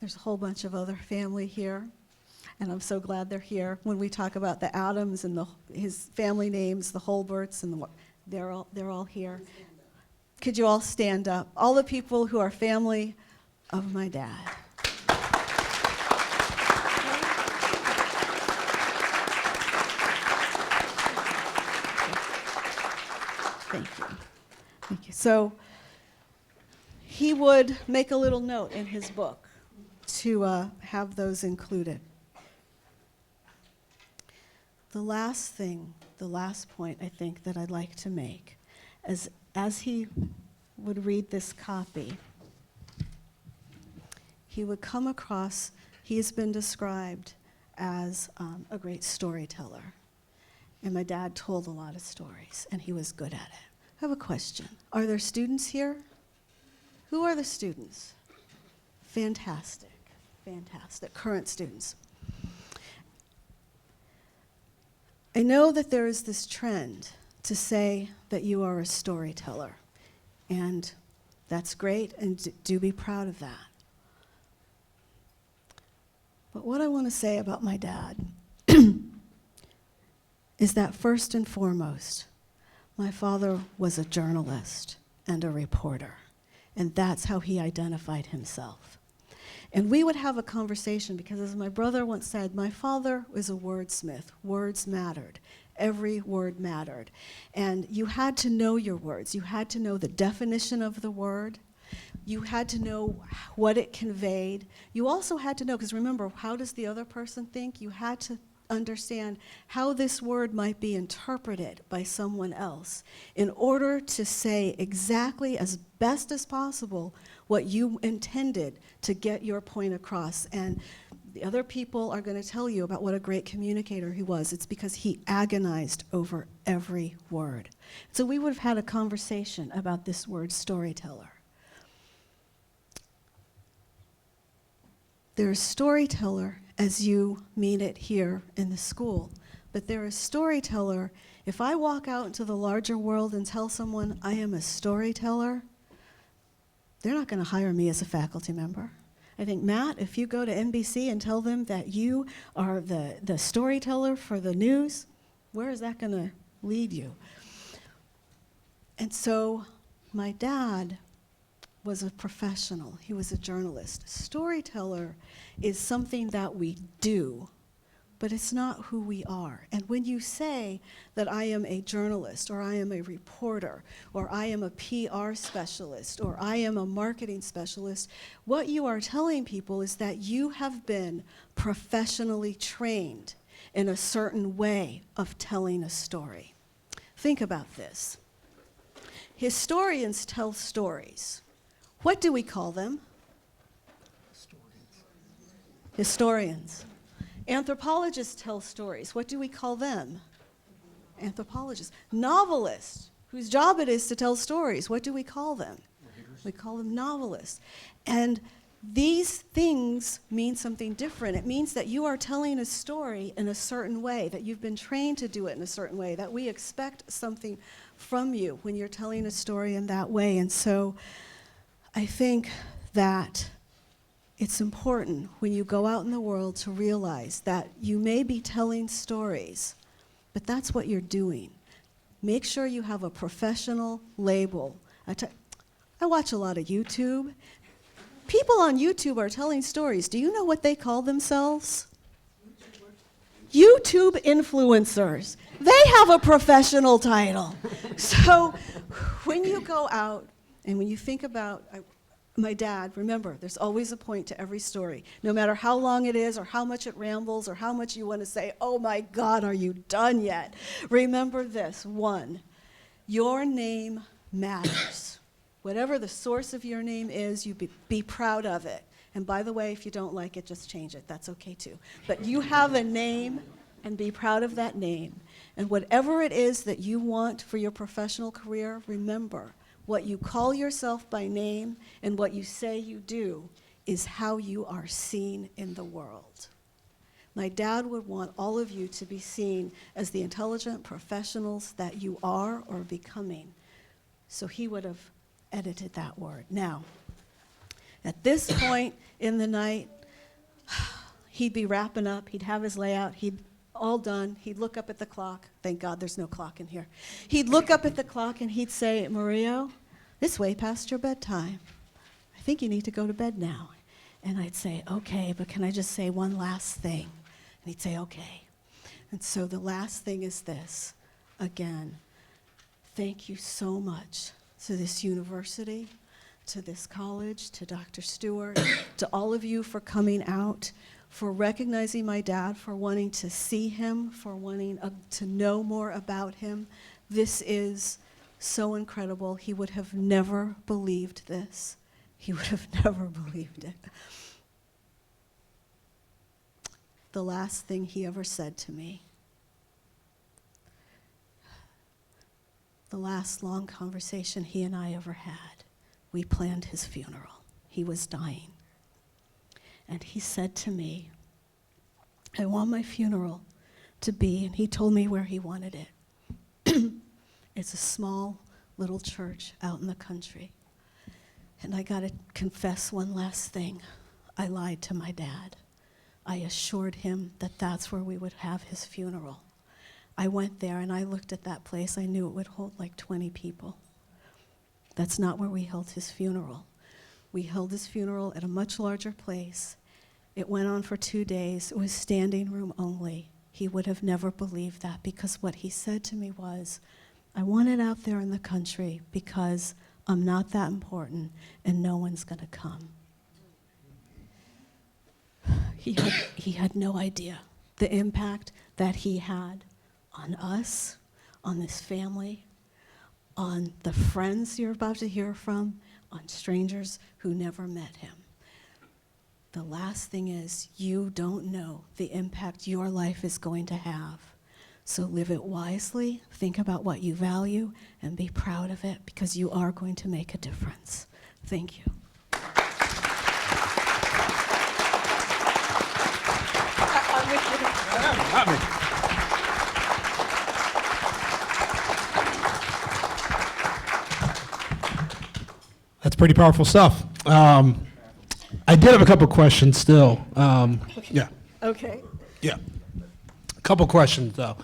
There's a whole bunch of other family here, and I'm so glad they're here. When we talk about the Adams and his family names, the Holberts, and they're all here. Could you all stand up? All the people who are family of my dad. Thank you. Thank you. So he would make a little note in his book to have those included. The last point I think that I'd like to make is as he would read this copy, he would come across He's been described as a great storyteller. And my dad told a lot of stories, and he was good at it. I have a question. Are there students here? Who are the students? Fantastic, fantastic. Current students. I know that there is this trend to say that you are a storyteller, and that's great, and do be proud of that. But what I want to say about my dad is that first and foremost, my father was a journalist and a reporter, and that's how he identified himself. And we would have a conversation because, as my brother once said, my father was a wordsmith. Words mattered. Every word mattered. And you had to know your words. You had to know the definition of the word. You had to know what it conveyed. You also had to know, because remember, how does the other person think? You had to understand how this word might be interpreted by someone else in order to say exactly as best as possible what you intended to get your point across. And the other people are going to tell you about what a great communicator he was. It's because he agonized over every word. So we would have had a conversation about this word storyteller. There's storyteller as you mean it here in the school, but there is storyteller. If I walk out into the larger world and tell someone I am a storyteller, they're not going to hire me as a faculty member. I think, Matt, if you go to NBC and tell them that you are the storyteller for the news, where is that going to lead you? And so my dad was a professional. He was a journalist. Storyteller is something that we do, but it's not who we are. And when you say that I am a journalist, or I am a reporter, or I am a PR specialist, or I am a marketing specialist, what you are telling people is that you have been professionally trained in a certain way of telling a story. Think about this. Historians tell stories. What do we call them? Historians. Anthropologists tell stories. What do we call them? Anthropologists. Novelists, whose job it is to tell stories. What do we call them? We call them novelists. And these things mean something different. It means that you are telling a story in a certain way, that you've been trained to do it in a certain way, that we expect something from you when you're telling a story in that way. And so I think that it's important when you go out in the world to realize that you may be telling stories, but that's what you're doing. Make sure you have a professional label. I watch a lot of YouTube. People on YouTube are telling stories. Do you know what they call themselves? YouTube influencers. They have a professional title. So when you go out and when you think about my dad, remember, there's always a point to every story. No matter how long it is or how much it rambles or how much you want to say, oh my God, are you done yet? Remember this, one, your name matters. Whatever the source of your name is, you be proud of it. And by the way, if you don't like it, just change it. That's okay too. But you have a name, and be proud of that name. And whatever it is that you want for your professional career, remember, what you call yourself by name and what you say you do is how you are seen in the world. My dad would want all of you to be seen as the intelligent professionals that you are or becoming. So he would have edited that word. Now, at this point in the night, he'd be wrapping up, he'd have his layout, he'd all done, he'd look up at the clock. Thank God there's no clock in here. He'd look up at the clock and he'd say, Mario, it's way past your bedtime. I think you need to go to bed now. And I'd say, okay, but can I just say one last thing? And he'd say, okay. And so the last thing is this. Again, thank you so much to this university, to this college, to Dr. Stewart, to all of you for coming out, for recognizing my dad, for wanting to see him, for wanting to know more about him. This is so incredible. He would have never believed this. He would have never believed it. the last thing he ever said to me. The last long conversation he and I ever had. We planned his funeral. He was dying. And he said to me, I want my funeral to be, and he told me where he wanted it. It's a small little church out in the country. And I got to confess one last thing. I lied to my dad. I assured him that that's where we would have his funeral. I went there and I looked at that place. I knew it would hold like 20 people. That's not where we held his funeral. We held his funeral at a much larger place. It went on for 2 days. It was standing room only. He would have never believed that, because what he said to me was, I want it out there in the country because I'm not that important and no one's going to come. He had no idea the impact that he had on us, on this family, on the friends you're about to hear from, on strangers who never met him. The last thing is, you don't know the impact your life is going to have. So live it wisely, think about what you value, and be proud of it, because you are going to make a difference. Thank you. That's pretty powerful stuff. I did have a couple questions still. Yeah. Okay. Yeah. A couple questions, though.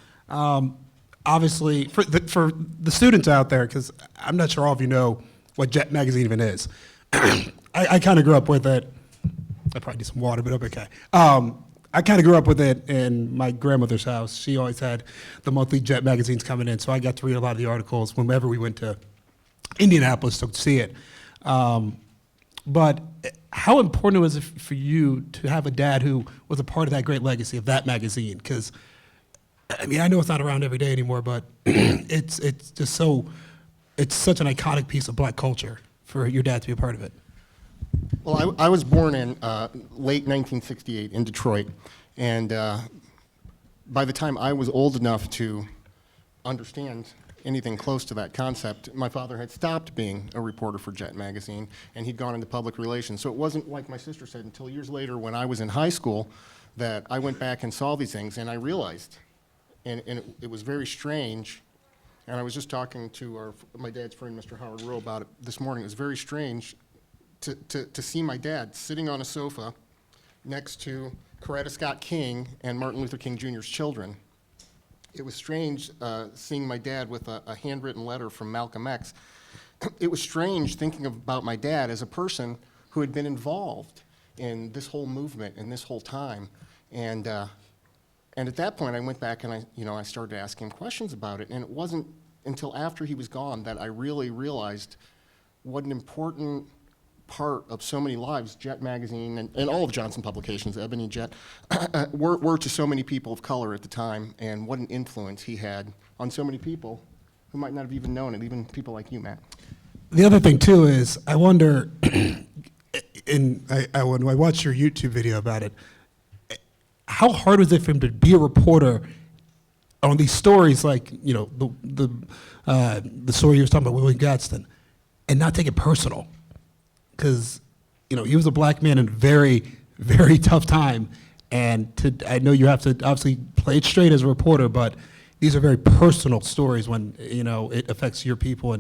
Obviously, for the students out there, because I'm not sure all of you know what Jet Magazine even is. I kind of grew up with it. I probably need some water, but okay. I kind of grew up with it in my grandmother's house. She always had the monthly Jet magazines coming in, so I got to read a lot of the articles whenever we went to Indianapolis to see it. But how important was it for you to have a dad who was a part of that great legacy of that magazine? Because, I mean, I know it's not around every day anymore, but it's just so, it's such an iconic piece of black culture for your dad to be a part of it. Well, I was born in late 1968 in Detroit, and by the time I was old enough to understand anything close to that concept, my father had stopped being a reporter for Jet Magazine, and he'd gone into public relations. So it wasn't, like my sister said, until years later when I was in high school that I went back and saw these things, and I realized, and it was very strange, and I was just talking to my dad's friend, Mr. Howard Rowe, about it this morning. It was very strange to see my dad sitting on a sofa next to Coretta Scott King and Martin Luther King Jr.'s children. It was strange seeing my dad with a handwritten letter from Malcolm X. It was strange thinking about my dad as a person who had been involved in this whole movement and this whole time. And at that point, I went back and I started asking questions about it. And it wasn't until after he was gone that I really realized what an important part of so many lives Jet Magazine and all of Johnson Publications, Ebony, Jet, were to so many people of color at the time, and what an influence he had on so many people who might not have even known it, even people like you, Matt. The other thing, too, is I wonder, when I watched your YouTube video about it, how hard was it for him to be a reporter on these stories like, the story you was talking about, William Gadsden, and not take it personal? Because, he was a black man in a very, very tough time. And I know you have to obviously play it straight as a reporter, but these are very personal stories when, it affects your people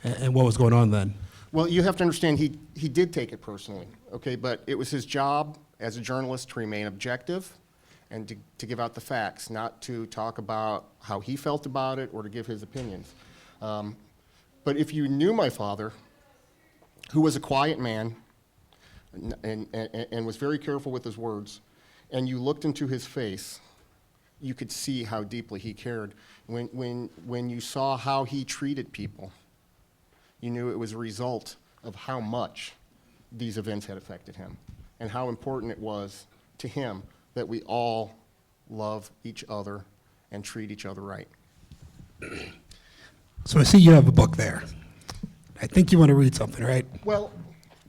and what was going on then. Well, you have to understand he did take it personally, okay? But it was his job as a journalist to remain objective and to give out the facts, not to talk about how he felt about it or to give his opinions. But if you knew my father, who was a quiet man and was very careful with his words, and you looked into his face, you could see how deeply he cared. When you saw how he treated people, you knew it was a result of how much these events had affected him and how important it was to him that we all love each other and treat each other right. So I see you have a book there. I think you want to read something, right? Well,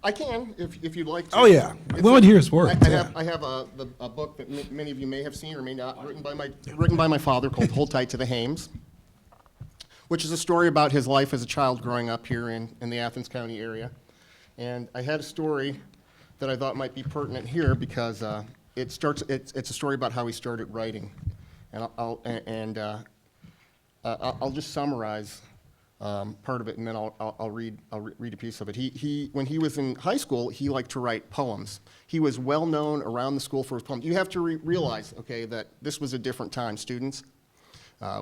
I can, if you'd like to. Oh, yeah. We want to hear his work. I have a book that many of you may have seen or may not, written by my father called Hold Tight to the Hames, which is a story about his life as a child growing up here in the Athens County area. And I had a story that I thought might be pertinent here because it's a story about how he started writing. And I'll just summarize part of it, and then I'll read a piece of it. When he was in high school, he liked to write poems. He was well known around the school for his poems. You have to realize, okay, that this was a different time, students.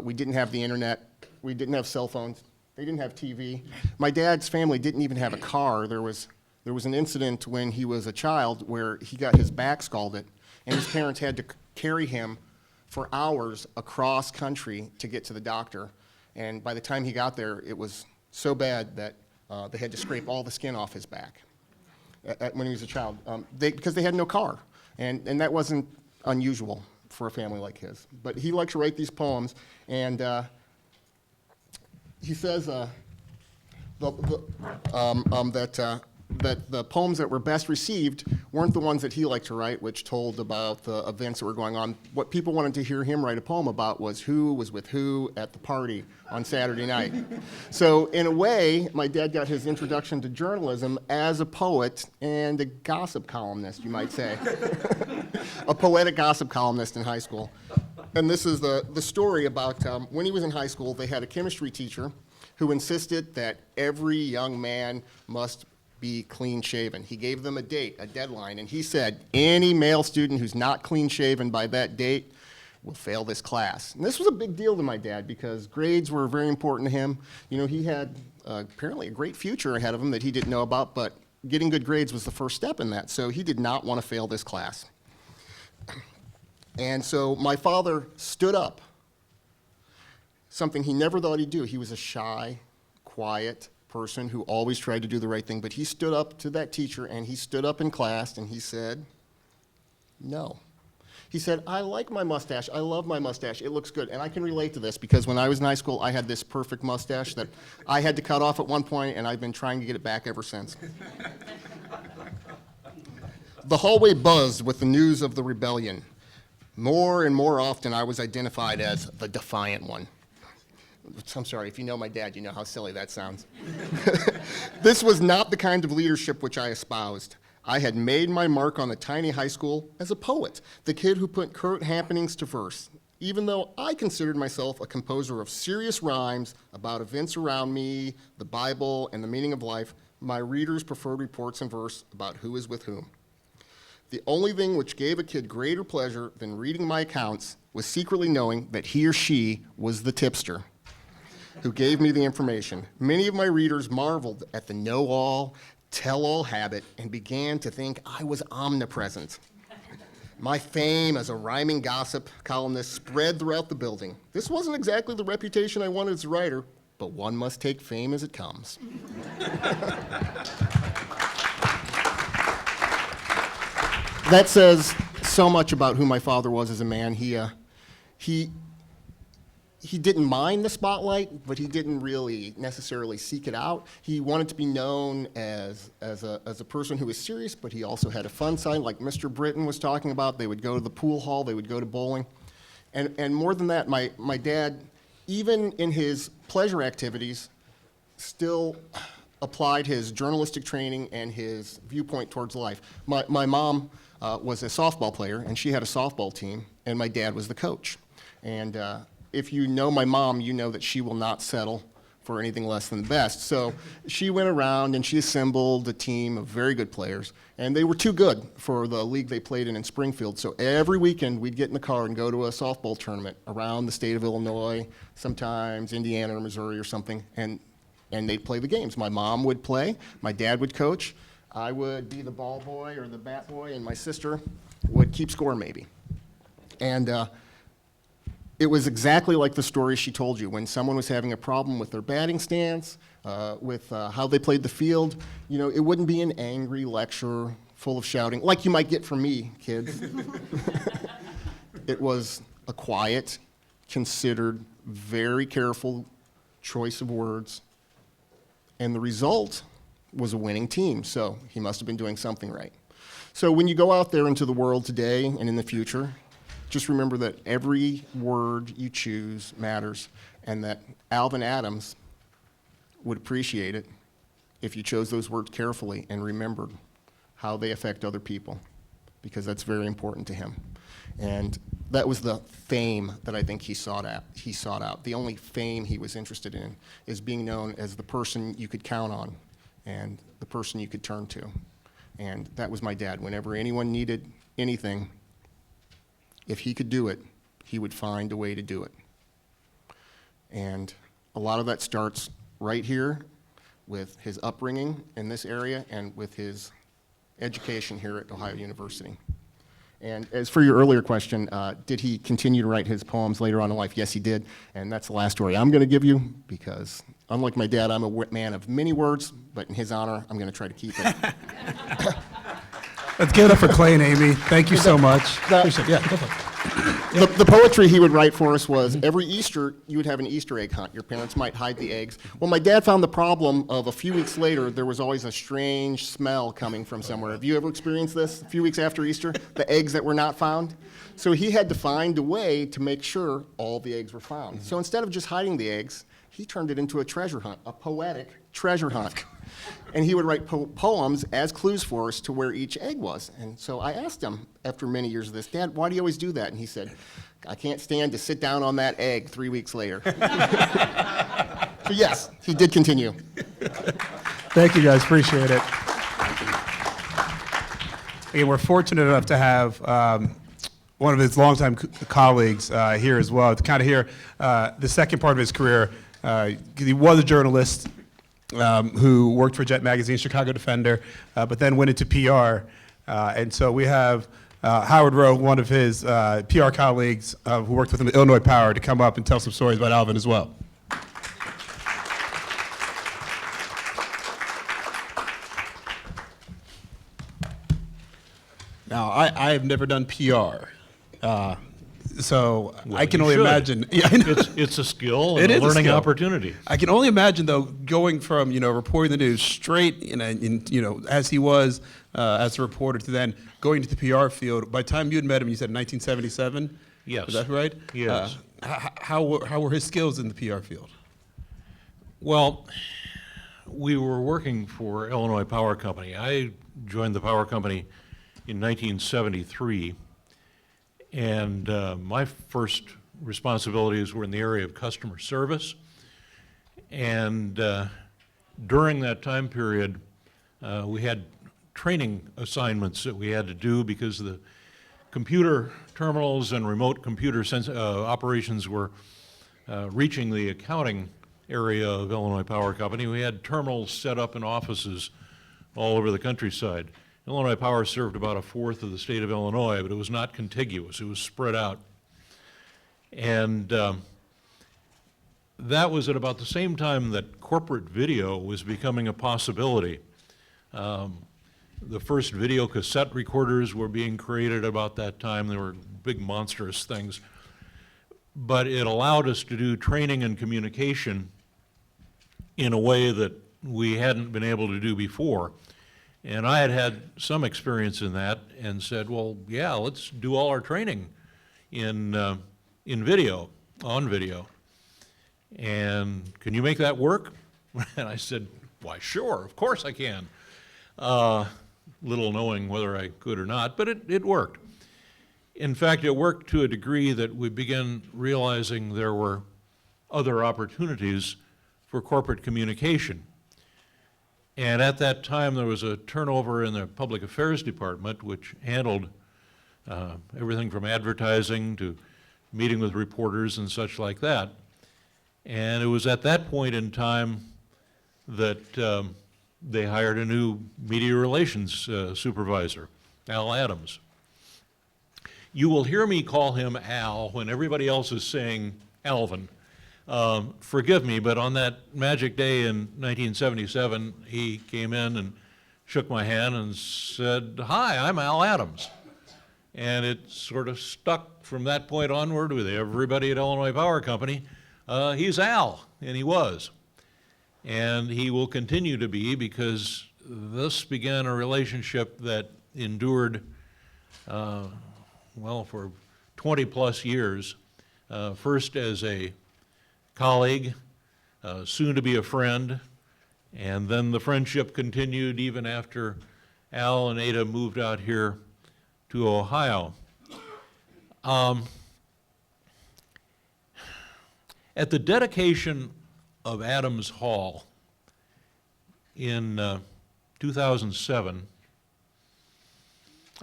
We didn't have the internet. We didn't have cell phones. They didn't have TV. My dad's family didn't even have a car. There was an incident when he was a child where he got his back scalded, and his parents had to carry him for hours across country to get to the doctor. And by the time he got there, it was so bad that they had to scrape all the skin off his back when he was a child, because they had no car. And that wasn't unusual for a family like his. But he liked to write these poems, and he says that the poems that were best received weren't the ones that he liked to write, which told about the events that were going on. What people wanted to hear him write a poem about was who was with who at the party on Saturday night. So in a way, my dad got his introduction to journalism as a poet and a gossip columnist, you might say. A poetic gossip columnist in high school. And this is the story about when he was in high school, they had a chemistry teacher who insisted that every young man must be clean-shaven. He gave them a date, a deadline, and he said, any male student who's not clean-shaven by that date will fail this class. And this was a big deal to my dad because grades were very important to him. You know, he had apparently a great future ahead of him that he didn't know about, but getting good grades was the first step in that, so he did not want to fail this class. And so my father stood up, something he never thought he'd do. He was a shy, quiet person who always tried to do the right thing, but he stood up to that teacher and he stood up in class and he said, no. He said, I like my mustache, I love my mustache, it looks good. And I can relate to this because when I was in high school, I had this perfect mustache that I had to cut off at one point and I've been trying to get it back ever since. The hallway buzzed with the news of the rebellion. More and more often I was identified as the defiant one. I'm sorry, if you know my dad, you know how silly that sounds. This was not the kind of leadership which I espoused. I had made my mark on the tiny high school as a poet, the kid who put current happenings to verse. Even though I considered myself a composer of serious rhymes about events around me, the Bible, and the meaning of life, my readers preferred reports in verse about who is with whom. The only thing which gave a kid greater pleasure than reading my accounts was secretly knowing that he or she was the tipster who gave me the information. Many of my readers marveled at the know-all, tell-all habit and began to think I was omnipresent. My fame as a rhyming gossip columnist spread throughout the building. This wasn't exactly the reputation I wanted as a writer, but one must take fame as it comes. That says so much about who my father was as a man. He didn't mind the spotlight, but he didn't really necessarily seek it out. He wanted to be known as a person who was serious, but he also had a fun side, like Mr. Britton was talking about. They would go to the pool hall, they would go to bowling. And more than that, my dad, even in his pleasure activities, still applied his journalistic training and his viewpoint towards life. My mom was a softball player, and she had a softball team, and my dad was the coach. And if you know my mom, you know that she will not settle for anything less than the best. So she went around and she assembled a team of very good players, and they were too good for the league they played in Springfield. So every weekend we'd get in the car and go to a softball tournament around the state of Illinois, sometimes Indiana or Missouri or something, and they'd play the games. My mom would play, my dad would coach, I would be the ball boy or the bat boy, and my sister would keep score maybe. And it was exactly like the story she told you. When someone was having a problem with their batting stance, with how they played the field, you know, it wouldn't be an angry lecture full of shouting, like you might get from me, kids. It was a quiet, considered, very careful choice of words. And the result was a winning team, so he must have been doing something right. So when you go out there into the world today and in the future, just remember that every word you choose matters, and that Alvin Adams would appreciate it if you chose those words carefully and remembered how they affect other people, because that's very important to him. And that was the fame that I think he sought out. The only fame he was interested in is being known as the person you could count on and the person you could turn to. And that was my dad. Whenever anyone needed anything, if he could do it, he would find a way to do it. And a lot of that starts right here with his upbringing in this area and with his education here at Ohio University. And as for your earlier question, did he continue to write his poems later on in life? Yes, he did. And that's the last story I'm going to give you, because unlike my dad, I'm a man of many words, but in his honor, I'm going to try to keep it. Let's give it up for Clay and Amy. Thank you so much. Appreciate it. Yeah, go for it. The poetry he would write for us was, every Easter, you would have an Easter egg hunt. Your parents might hide the eggs. Well, my dad found the problem of a few weeks later, there was always a strange smell coming from somewhere. Have you ever experienced this? A few weeks after Easter, the eggs that were not found? So he had to find a way to make sure all the eggs were found. So instead of just hiding the eggs, he turned it into a treasure hunt, a poetic treasure hunt. And he would write poems as clues for us to where each egg was. And so I asked him, after many years of this, Dad, why do you always do that? And he said, I can't stand to sit down on that egg 3 weeks later. So yes, he did continue. Thank you, guys. Appreciate it. Again, we're fortunate enough to have one of his longtime colleagues here as well, to kind of hear the second part of his career. He was a journalist who worked for Jet Magazine, Chicago Defender, but then went into PR. And so we have Howard Rowe, one of his PR colleagues who worked with him at Illinois Power, to come up and tell some stories about Alvin as well. Now, I have never done PR. So Well, I can you only should. imagine. Yeah, I know. It's a skill and It a is a learning skill. opportunity. I can only imagine, though, going from, reporting the news straight, as he was as a reporter, to then going to the PR field. By the time you had met him, you said 1977? Yes. Is that right? Yes. How were his skills in the PR field? Well, we were working for Illinois Power Company. I joined the power company in 1973, and my first responsibilities were in the area of customer service. And during that time period, we had training assignments that we had to do because the computer terminals and remote computer operations were reaching the accounting area of Illinois Power Company. We had terminals set up in offices all over the countryside. Illinois Power served about a fourth of the state of Illinois, but it was not contiguous. It was spread out. And that was at about the same time that corporate video was becoming a possibility. The first video cassette recorders were being created about that time. They were big, monstrous things. But it allowed us to do training and communication in a way that we hadn't been able to do before. And I had had some experience in that and said, well, yeah, let's do all our training in video, on video. And can you make that work? And I said, why, sure, of course I can. Little knowing whether I could or not, but it worked. In fact, it worked to a degree that we began realizing there were other opportunities for corporate communication. And at that time, there was a turnover in the public affairs department, which handled everything from advertising to meeting with reporters and such like that. And it was at that point in time that they hired a new media relations supervisor, Al Adams. You will hear me call him Al when everybody else is saying Alvin. Forgive me, but on that magic day in 1977, he came in and shook my hand and said, hi, I'm Al Adams. And it sort of stuck from that point onward with everybody at Illinois Power Company. He's Al, and he was. And he will continue to be, because this began a relationship that endured, well, for 20 plus years, first as a colleague, soon to be a friend, and then the friendship continued even after Al and Ada moved out here to Ohio. At the dedication of Adams Hall in 2007,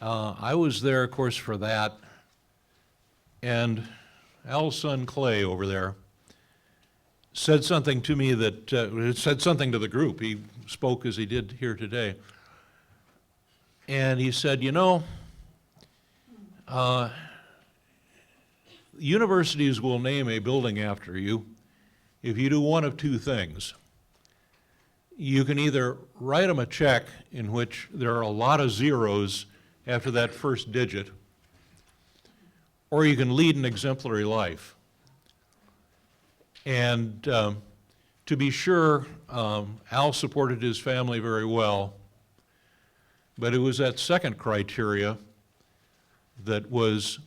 I was there, of course, for that, and Al's son Clay over there said something to me that, said something to the group. He spoke as he did here today. And he said, you know, universities will name a building after you if you do one of two things. You can either write them a check in which there are a lot of zeros after that first digit, or you can lead an exemplary life. And to be sure, Al supported his family very well, but it was that second criteria that was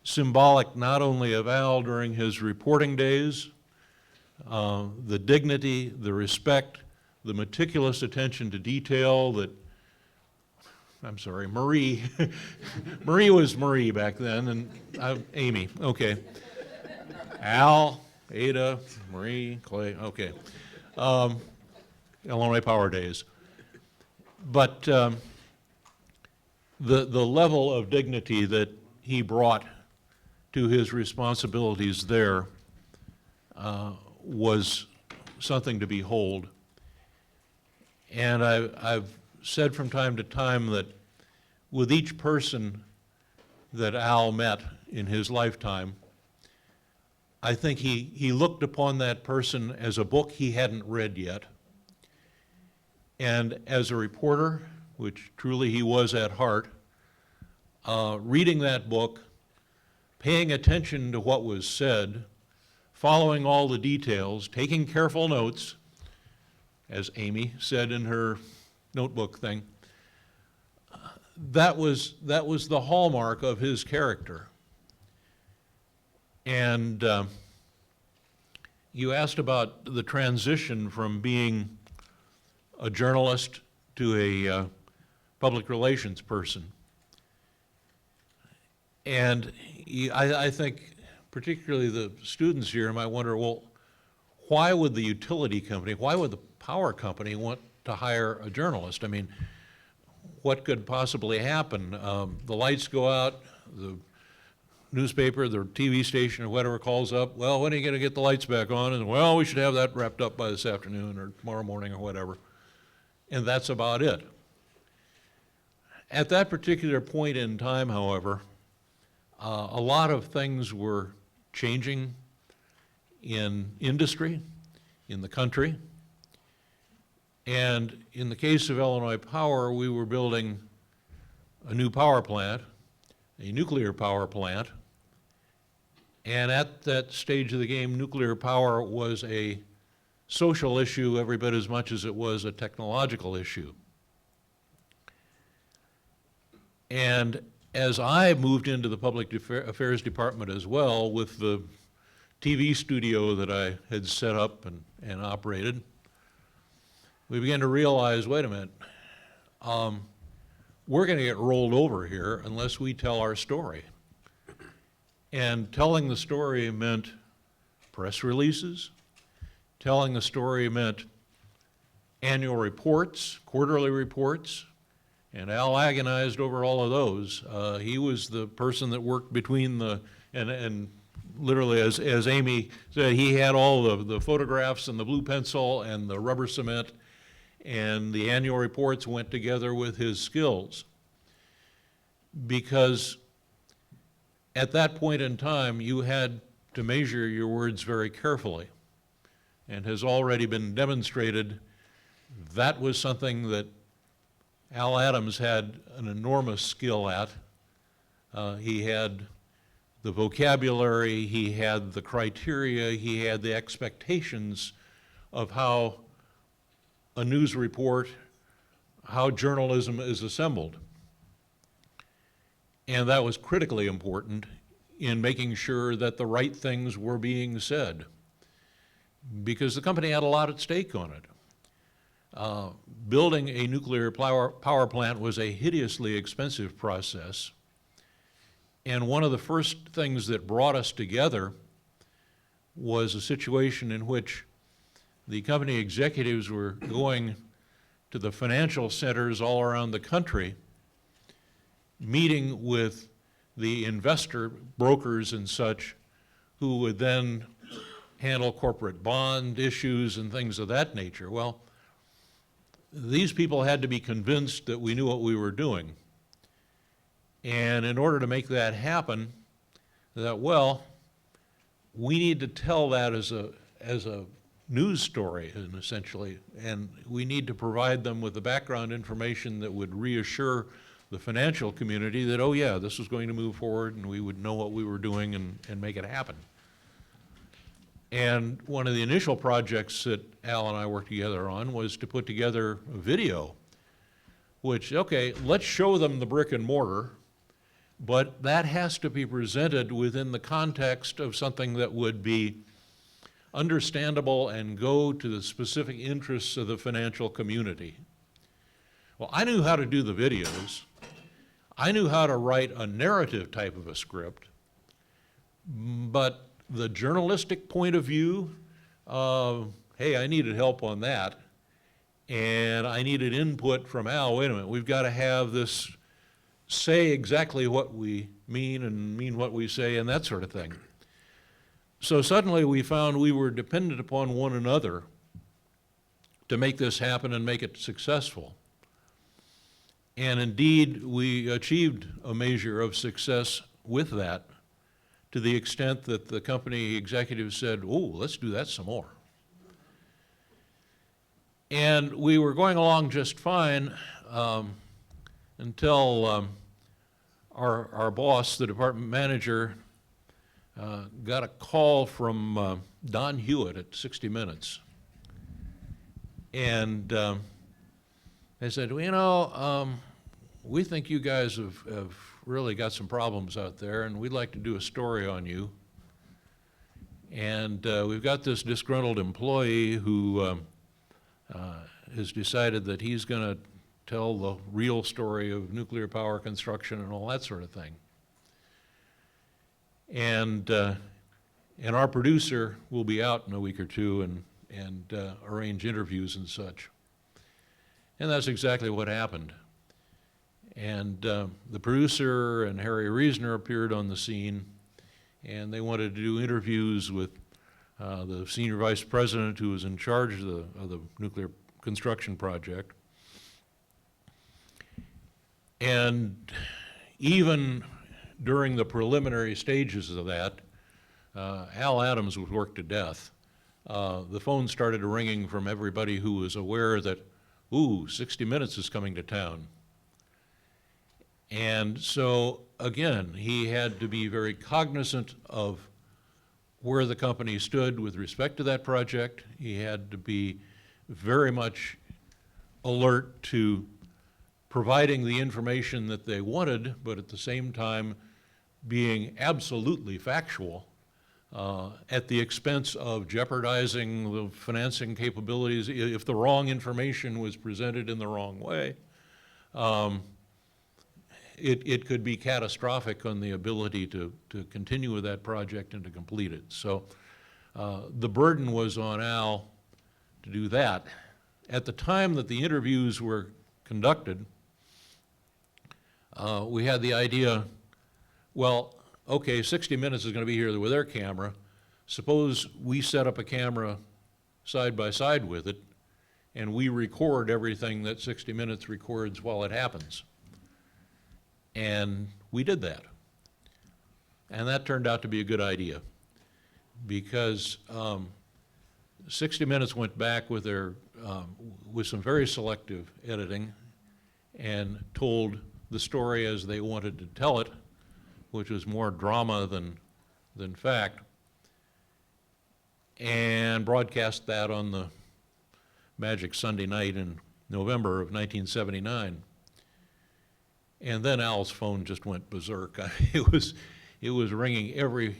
symbolic not only of Al during his reporting days, the dignity, the respect, the meticulous attention to detail that, I'm sorry, Marie, Marie was Marie back then, and Amy, okay. Al, Ada, Marie, Clay, okay. Illinois Power Days. But the level of dignity that he brought to his responsibilities there was something to behold. And I've said from time to time that with each person that Al met in his lifetime, I think he looked upon that person as a book he hadn't read yet. And as a reporter, which truly he was at heart, reading that book, paying attention to what was said, following all the details, taking careful notes, as Amy said in her notebook thing, that was the hallmark of his character. And you asked about the transition from being a journalist to a public relations person. And I think particularly the students here might wonder, well, why would the utility company, why would the power company want to hire a journalist? I mean, what could possibly happen? The lights go out, the newspaper, the TV station or whatever calls up, well, when are you going to get the lights back on? And well, we should have that wrapped up by this afternoon or tomorrow morning or whatever. And that's about it. At that particular point in time, however, a lot of things were changing in industry, in the country. And in the case of Illinois Power, we were building a new power plant, a nuclear power plant. And at that stage of the game, nuclear power was a social issue every bit as much as it was a technological issue. And as I moved into the public affairs department as well, with the TV studio that I had set up and operated, we began to realize, wait a minute, we're going to get rolled over here unless we tell our story. And telling the story meant press releases. Telling the story meant annual reports, quarterly reports, and Al agonized over all of those. He was the person that worked between and literally, as Amy said, he had all the photographs and the blue pencil and the rubber cement, and the annual reports went together with his skills. Because at that point in time, you had to measure your words very carefully. And has already been demonstrated, that was something that Al Adams had an enormous skill at. He had the vocabulary, he had the criteria, he had the expectations of how a news report, how journalism is assembled. And that was critically important in making sure that the right things were being said, because the company had a lot at stake on it. Building a nuclear power plant was a hideously expensive process. And one of the first things that brought us together was a situation in which the company executives were going to the financial centers all around the country, meeting with the investor brokers and such, who would then handle corporate bond issues and things of that nature. Well, these people had to be convinced that we knew what we were doing. And in order to make that happen, that, well, we need to tell that as a news story, and essentially, and we need to provide them with the background information that would reassure the financial community that, oh yeah, this was going to move forward and we would know what we were doing and make it happen. And one of the initial projects that Al and I worked together on was to put together a video, which, okay, let's show them the brick and mortar, but that has to be presented within the context of something that would be understandable and go to the specific interests of the financial community. Well, I knew how to do the videos. I knew how to write a narrative type of a script, but the journalistic point of view, hey, I needed help on that, and I needed input from Al. Wait a minute, we've got to have this say exactly what we mean and mean what we say and that sort of thing. So suddenly we found we were dependent upon one another to make this happen and make it successful. And indeed, we achieved a measure of success with that, to the extent that the company executives said, oh, let's do that some more. And we were going along just fine until our boss, the department manager, got a call from Don Hewitt at 60 Minutes. And they said, well, you know, we think you guys have really got some problems out there, and we'd like to do a story on you. And we've got this disgruntled employee who has decided that he's going to tell the real story of nuclear power construction and all that sort of thing. And our producer will be out in a week or two and arrange interviews and such. And that's exactly what happened. And the producer and Harry Reasoner appeared on the scene, and they wanted to do interviews with the senior vice president who was in charge of the nuclear construction project. And even during the preliminary stages of that, Al Adams was worked to death. The phone started ringing from everybody who was aware that, ooh, 60 Minutes is coming to town. And so, again, he had to be very cognizant of where the company stood with respect to that project. He had to be very much alert to providing the information that they wanted, but at the same time being absolutely factual at the expense of jeopardizing the financing capabilities. If the wrong information was presented in the wrong way, it could be catastrophic on the ability to continue with that project and to complete it. So the burden was on Al to do that. At the time that the interviews were conducted, we had the idea, well, okay, 60 Minutes is going to be here with their camera. Suppose we set up a camera side by side with it, and we record everything that 60 Minutes records while it happens. And we did that. And that turned out to be a good idea, because 60 Minutes went back with their with some very selective editing and told the story as they wanted to tell it, which was more drama than fact, and broadcast that on the magic Sunday night in November of 1979. And then Al's phone just went berserk. It was ringing every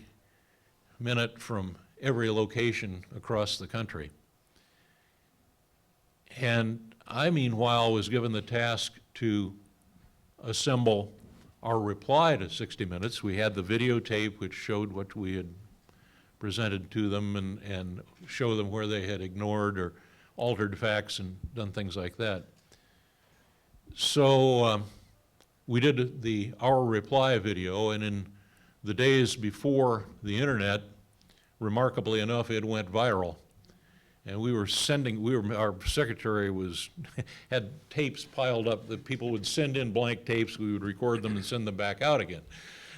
minute from every location across the country. And I, meanwhile, was given the task to assemble our reply to 60 Minutes. We had the videotape, which showed what we had presented to them and show them where they had ignored or altered facts and done things like that. So we did our reply video, and in the days before the internet, remarkably enough, it went viral. And our secretary had tapes piled up that people would send in blank tapes, we would record them and send them back out again.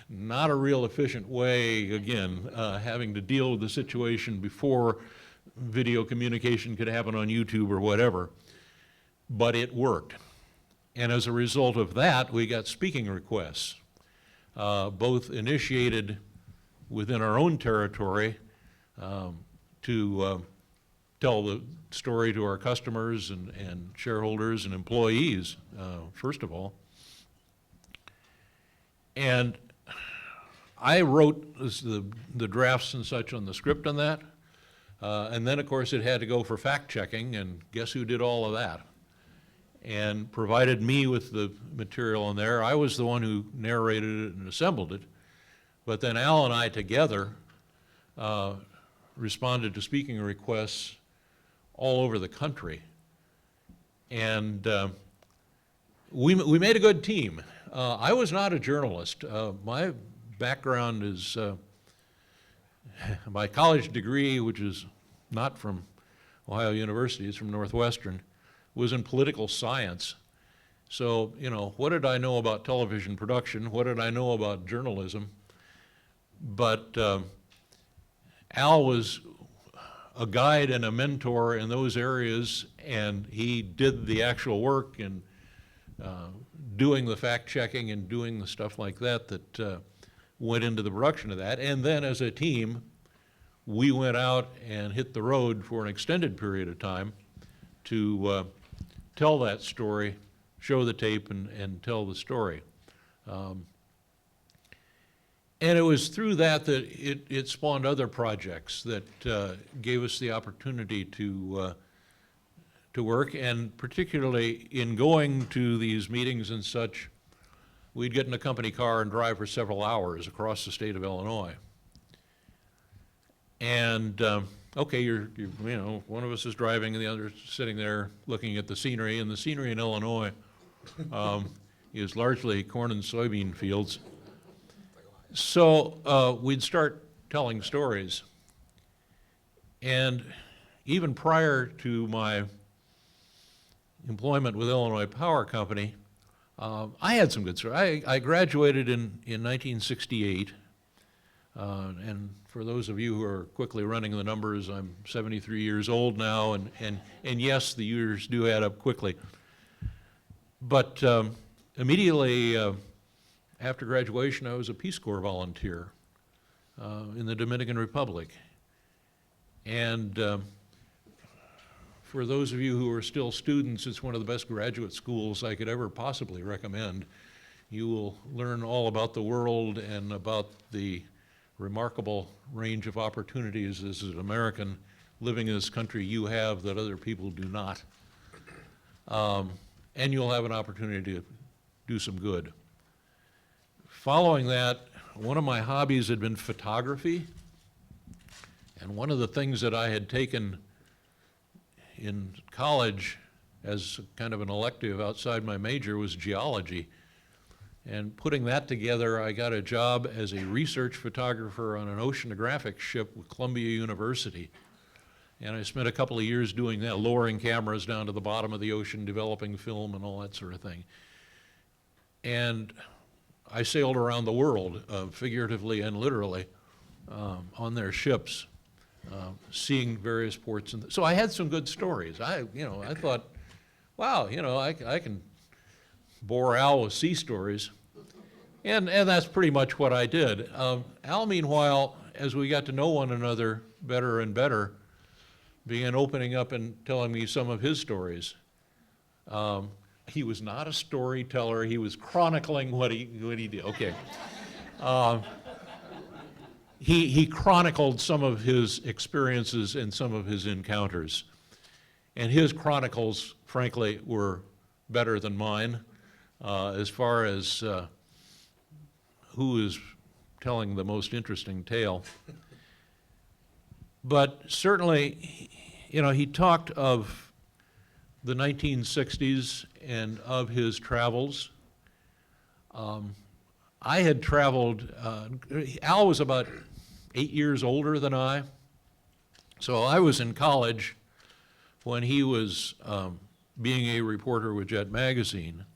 Not a real efficient way, again, having to deal with the situation before video communication could happen on YouTube or whatever, but it worked. And as a result of that, we got speaking requests, both initiated within our own territory to tell the story to our customers and shareholders and employees, first of all. And I wrote the drafts and such on the script on that. And then, of course, it had to go for fact-checking, and guess who did all of that? And provided me with the material in there. I was the one who narrated it and assembled it. But then Al and I together responded to speaking requests all over the country. And we made a good team. I was not a journalist. My background is my college degree, which is not from Ohio University, it's from Northwestern, was in political science. So, what did I know about television production? What did I know about journalism? But Al was a guide and a mentor in those areas, and he did the actual work in doing the fact-checking and doing the stuff like that went into the production of that. And then as a team, we went out and hit the road for an extended period of time to tell that story, show the tape, and tell the story. And it was through that it spawned other projects that gave us the opportunity to work, and particularly in going to these meetings and such, we'd get in a company car and drive for several hours across the state of Illinois. And okay, you're one of us is driving and the other sitting there looking at the scenery, and the scenery in Illinois is largely corn and soybean fields. So we'd start telling stories. And even prior to my employment with Illinois Power Company, I had some good stories. I graduated in 1968, and for those of you who are quickly running the numbers, I'm 73 years old now, and yes, the years do add up quickly. But immediately after graduation, I was a Peace Corps volunteer in the Dominican Republic. And for those of you who are still students, it's one of the best graduate schools I could ever possibly recommend. You will learn all about the world and about the remarkable range of opportunities as an American living in this country you have that other people do not. And you'll have an opportunity to do some good. Following that, one of my hobbies had been photography. And one of the things that I had taken in college as kind of an elective outside my major was geology. And putting that together, I got a job as a research photographer on an oceanographic ship with Columbia University. And I spent a couple of years doing that, lowering cameras down to the bottom of the ocean, developing film and all that sort of thing. And I sailed around the world, figuratively and literally, on their ships, seeing various ports. And so I had some good stories. I thought, wow, I can bore Al with sea stories. And that's pretty much what I did. Al, meanwhile, as we got to know one another better and better, began opening up and telling me some of his stories. He was not a storyteller, he was chronicling what he did. Okay. He chronicled some of his experiences and some of his encounters. And his chronicles, frankly, were better than mine as far as who is telling the most interesting tale. But certainly, you know, he talked of the 1960s and of his travels. I had traveled, Al was about 8 years older than I, so I was in college when he was being a reporter with Jet Magazine,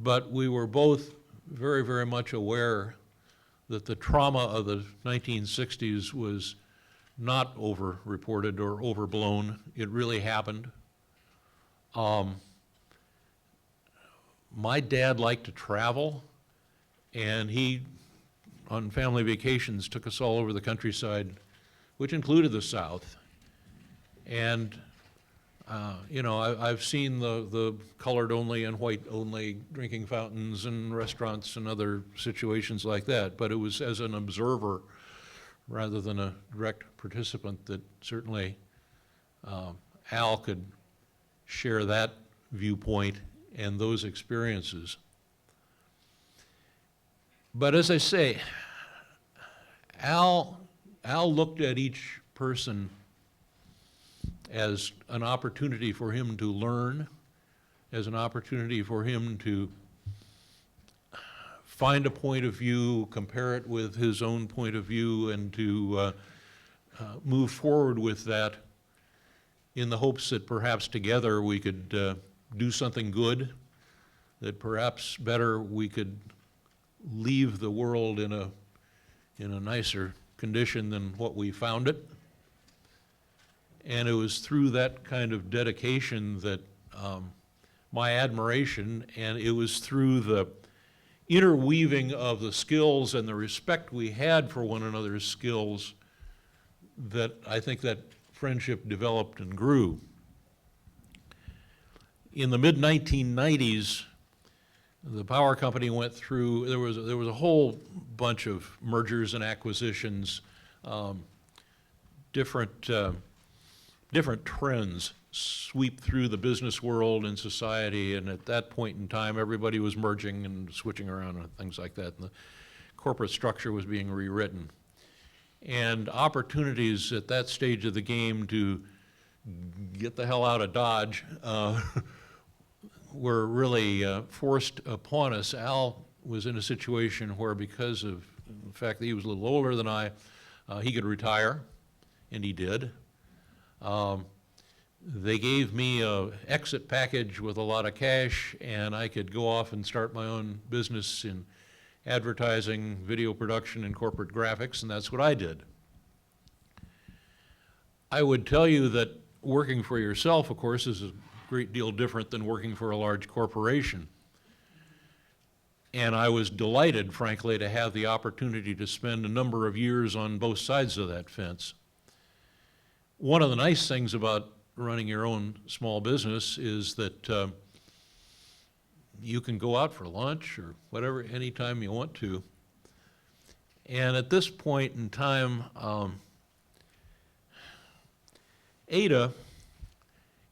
but we were both very, very much aware that the trauma of the 1960s was not over-reported or overblown. It really happened. My dad liked to travel, and he, on family vacations, took us all over the countryside, which included the South. And, you know, I've seen the colored only and white only drinking fountains and restaurants and other situations like that, but it was as an observer rather than a direct participant that certainly Al could share that viewpoint and those experiences. But as I say, Al looked at each person as an opportunity for him to learn, as an opportunity for him to find a point of view, compare it with his own point of view, and to move forward with that in the hopes that perhaps together we could do something good, that perhaps better we could leave the world in a nicer condition than what we found it. And it was through that kind of dedication that my admiration, and it was through the interweaving of the skills and the respect we had for one another's skills that I think that friendship developed and grew. In the mid-1990s, the power company went through, there was a whole bunch of mergers and acquisitions, different trends sweep through the business world and society, and at that point in time, everybody was merging and switching around and things like that, and the corporate structure was being rewritten. And opportunities at that stage of the game to get the hell out of Dodge were really forced upon us. Al was in a situation where, because of the fact that he was a little older than I, he could retire, and he did. They gave me an exit package with a lot of cash, and I could go off and start my own business in advertising, video production, and corporate graphics, and that's what I did. I would tell you that working for yourself, of course, is a great deal different than working for a large corporation. And I was delighted, frankly, to have the opportunity to spend a number of years on both sides of that fence. One of the nice things about running your own small business is that you can go out for lunch or whatever anytime you want to. And at this point in time, Ada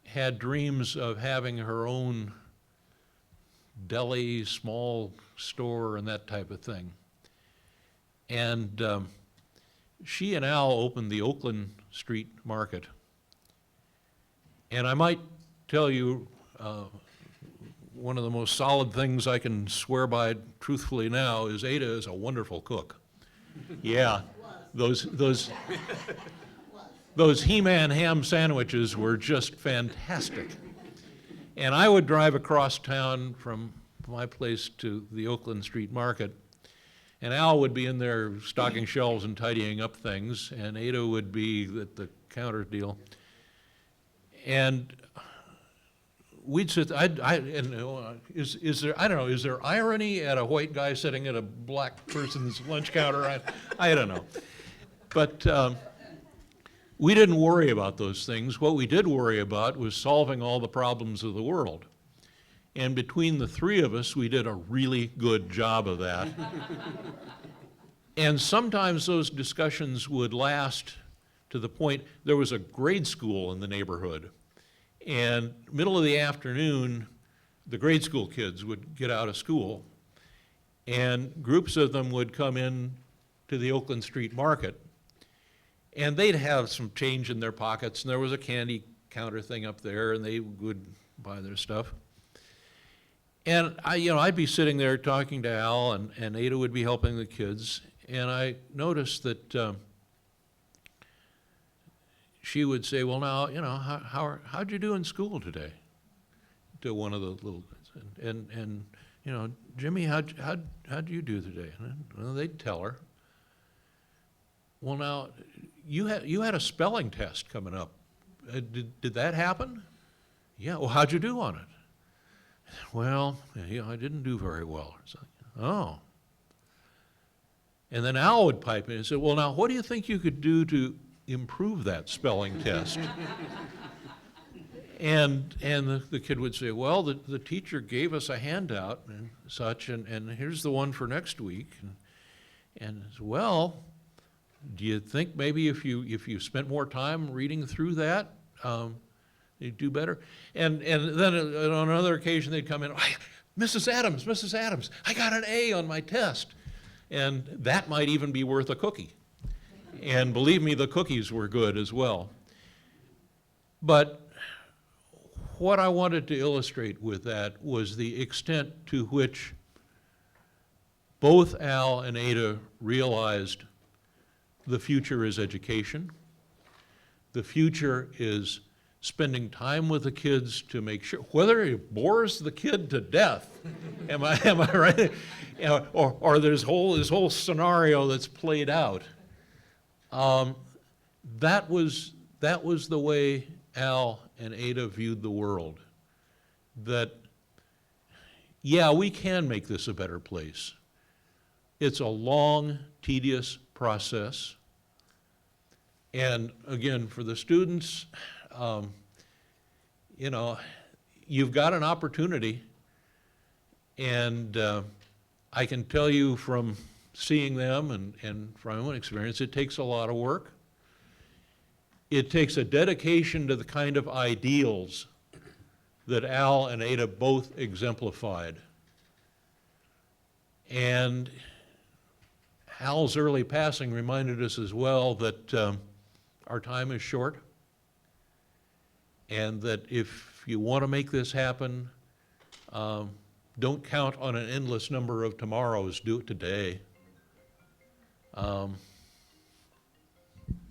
had dreams of having her own deli, small store, and that type of thing. And she and Al opened the Oakland Street Market. And I might tell you, one of the most solid things I can swear by truthfully now is Ada is a wonderful cook. Yeah, those He-Man ham sandwiches were just fantastic. And I would drive across town from my place to the Oakland Street Market, and Al would be in there stocking shelves and tidying up things, and Ada would be at the counter deal. And we'd sit, is there irony at a white guy sitting at a black person's lunch counter? I don't know. But We didn't worry about those things. What we did worry about was solving all the problems of the world. And between the three of us, we did a really good job of that. And sometimes those discussions would last to the point, there was a grade school in the neighborhood. And middle of the afternoon, the grade school kids would get out of school, and groups of them would come in to the Oakland Street Market, and they'd have some change in their pockets, and there was a candy counter thing up there, and they would buy their stuff. And I'd be sitting there talking to Al, and Ada would be helping the kids, and I noticed that she would say, well, now, how'd you do in school today? To one of the little kids. And Jimmy, how'd you do today? And they'd tell her. Well, now, you had a spelling test coming up. Did that happen? Yeah, well, how'd you do on it? Well, I didn't do very well. Or something. Oh. And then Al would pipe in and say, well, now, what do you think you could do to improve that spelling test? And the kid would say, well, the teacher gave us a handout and such, and here's the one for next week. And well, do you think maybe if you spent more time reading through that, you'd do better? And then on another occasion they'd come in, Mrs. Adams, I got an A on my test. And that might even be worth a cookie. And believe me, the cookies were good as well. But what I wanted to illustrate with that was the extent to which both Al and Ada realized the future is education. The future is spending time with the kids to make sure, whether it bores the kid to death, am I right? Or there's this whole scenario that's played out. That was the way Al and Ada viewed the world. That, yeah, we can make this a better place. It's a long, tedious process. And again, for the students, you've got an opportunity, and I can tell you from seeing them and from my own experience, it takes a lot of work. It takes a dedication to the kind of ideals that Al and Ada both exemplified. And Al's early passing reminded us as well that our time is short, and that if you want to make this happen, don't count on an endless number of tomorrows, do it today.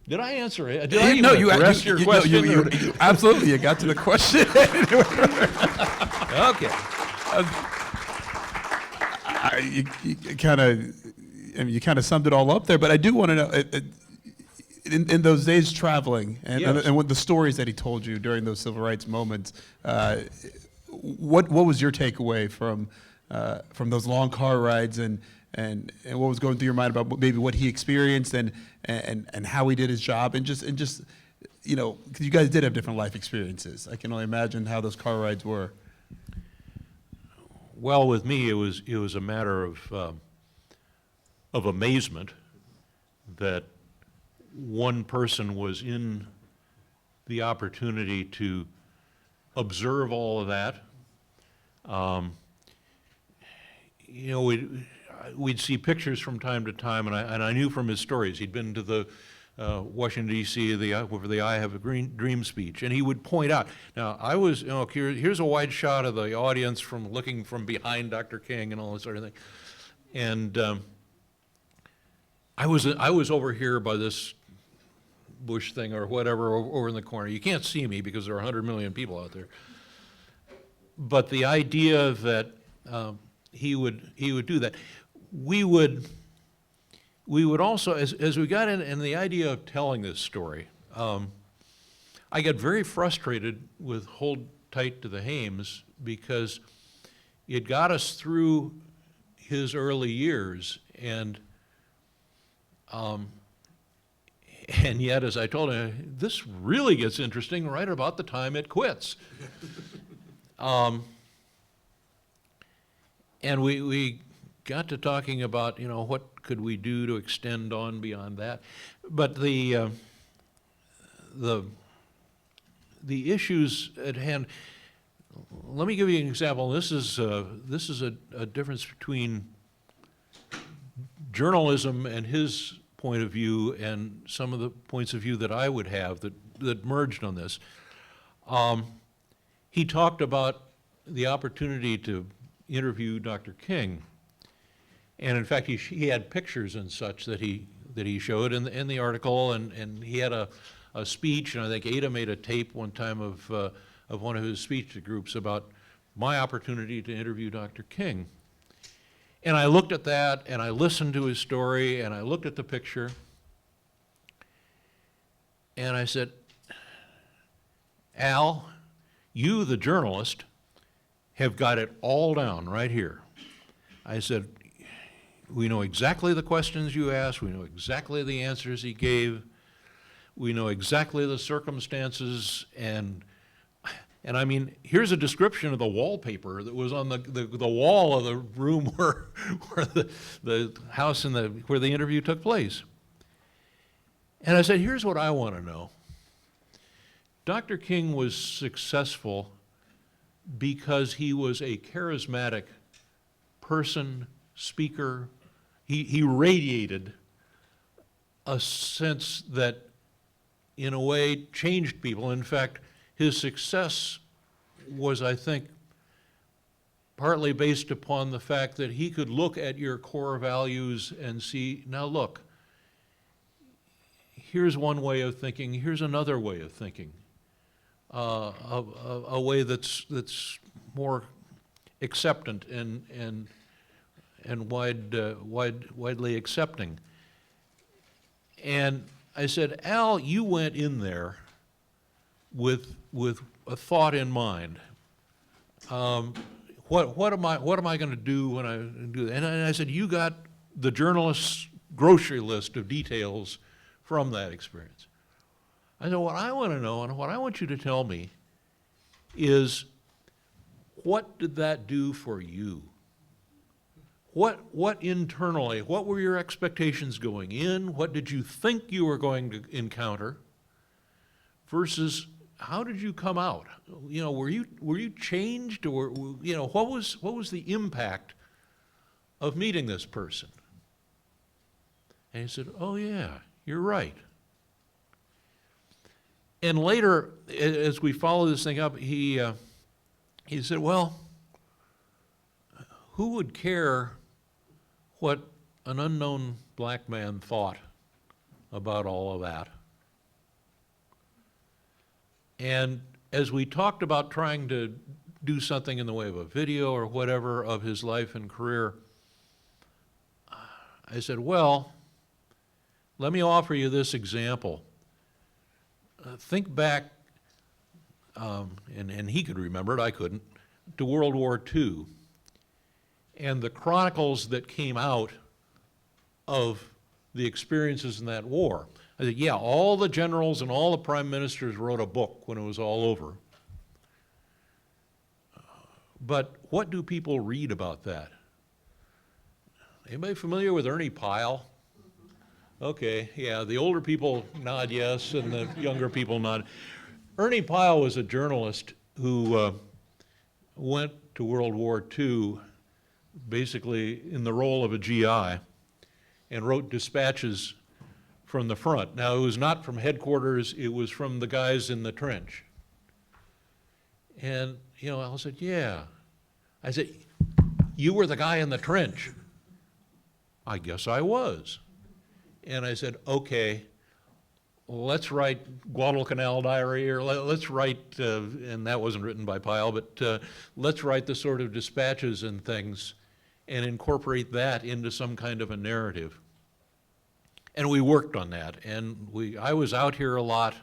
Did I answer it? Did I even address your question? You absolutely, you got to the question. Okay. You kind of summed it all up there, but I do want to know, in those days traveling and what the stories that he told you during those civil rights moments, what was your takeaway from those long car rides and what was going through your mind about maybe what he experienced and how he did his job and just because you guys did have different life experiences. I can only imagine how those car rides were. Well, with me, it was a matter of amazement that one person was in the opportunity to observe all of that. We'd see pictures from time to time, and I knew from his stories, he'd been to the Washington, D.C., for the I Have a Dream speech, and he would point out, now I was, here's a wide shot of the audience from looking from behind Dr. King and all this sort of thing, and I was over here by this bush thing or whatever over in the corner. You can't see me because there are 100 million people out there, but the idea that he would do that. We would also, as we got in the idea of telling this story, I got very frustrated with Hold Tight to the Hames because it got us through his early years, and And yet, as I told him, this really gets interesting right about the time it quits. And we got to talking about, you know, what could we do to extend on beyond that. But the issues at hand, let me give you an example. This is a difference between journalism and his point of view and some of the points of view that I would have that merged on this. He talked about the opportunity to interview Dr. King. And in fact, he had pictures and such that he showed in the article, and he had a speech, and I think Ada made a tape one time of one of his speech groups about my opportunity to interview Dr. King. And I looked at that, and I listened to his story, and I looked at the picture, and I said, Al, you, the journalist, have got it all down right here. I said, we know exactly the questions you asked, we know exactly the answers he gave, we know exactly the circumstances, and I mean, here's a description of the wallpaper that was on the wall of the room where the house where the interview took place. And I said, here's what I want to know. Dr. King was successful because he was a charismatic person, speaker. He radiated a sense that, in a way, changed people. In fact, his success was, I think, partly based upon the fact that he could look at your core values and see, now look, here's one way of thinking, here's another way of thinking. A way that's more acceptant and widely accepting. And I said, Al, you went in there with a thought in mind. What am I going to do when I do that? And I said, you got the journalist's grocery list of details from that experience. I said, what I want to know and what I want you to tell me is, what did that do for you? What internally, what were your expectations going in? What did you think you were going to encounter? Versus, how did you come out? You know, were you changed, or, you know, what was the impact of meeting this person? And he said, oh yeah, you're right. And later, as we follow this thing up, he said, well, who would care what an unknown black man thought about all of that? And as we talked about trying to do something in the way of a video or whatever of his life and career, I said, well, let me offer you this example. Think back, and he could remember it, I couldn't, to World War II, and the chronicles that came out of the experiences in that war. I said, yeah, all the generals and all the prime ministers wrote a book when it was all over. But what do people read about that? Anybody familiar with Ernie Pyle? Okay, yeah, the older people nod yes, and the younger people nod. Ernie Pyle was a journalist who went to World War II basically in the role of a GI and wrote dispatches from the front. Now, it was not from headquarters, it was from the guys in the trench. And, you know, I said, yeah. I said, you were the guy in the trench. I guess I was. And I said, okay, let's write Guadalcanal Diary, or let's write, and that wasn't written by Pyle, but let's write the sort of dispatches and things and incorporate that into some kind of a narrative. And we worked on that, and I was out here a lot.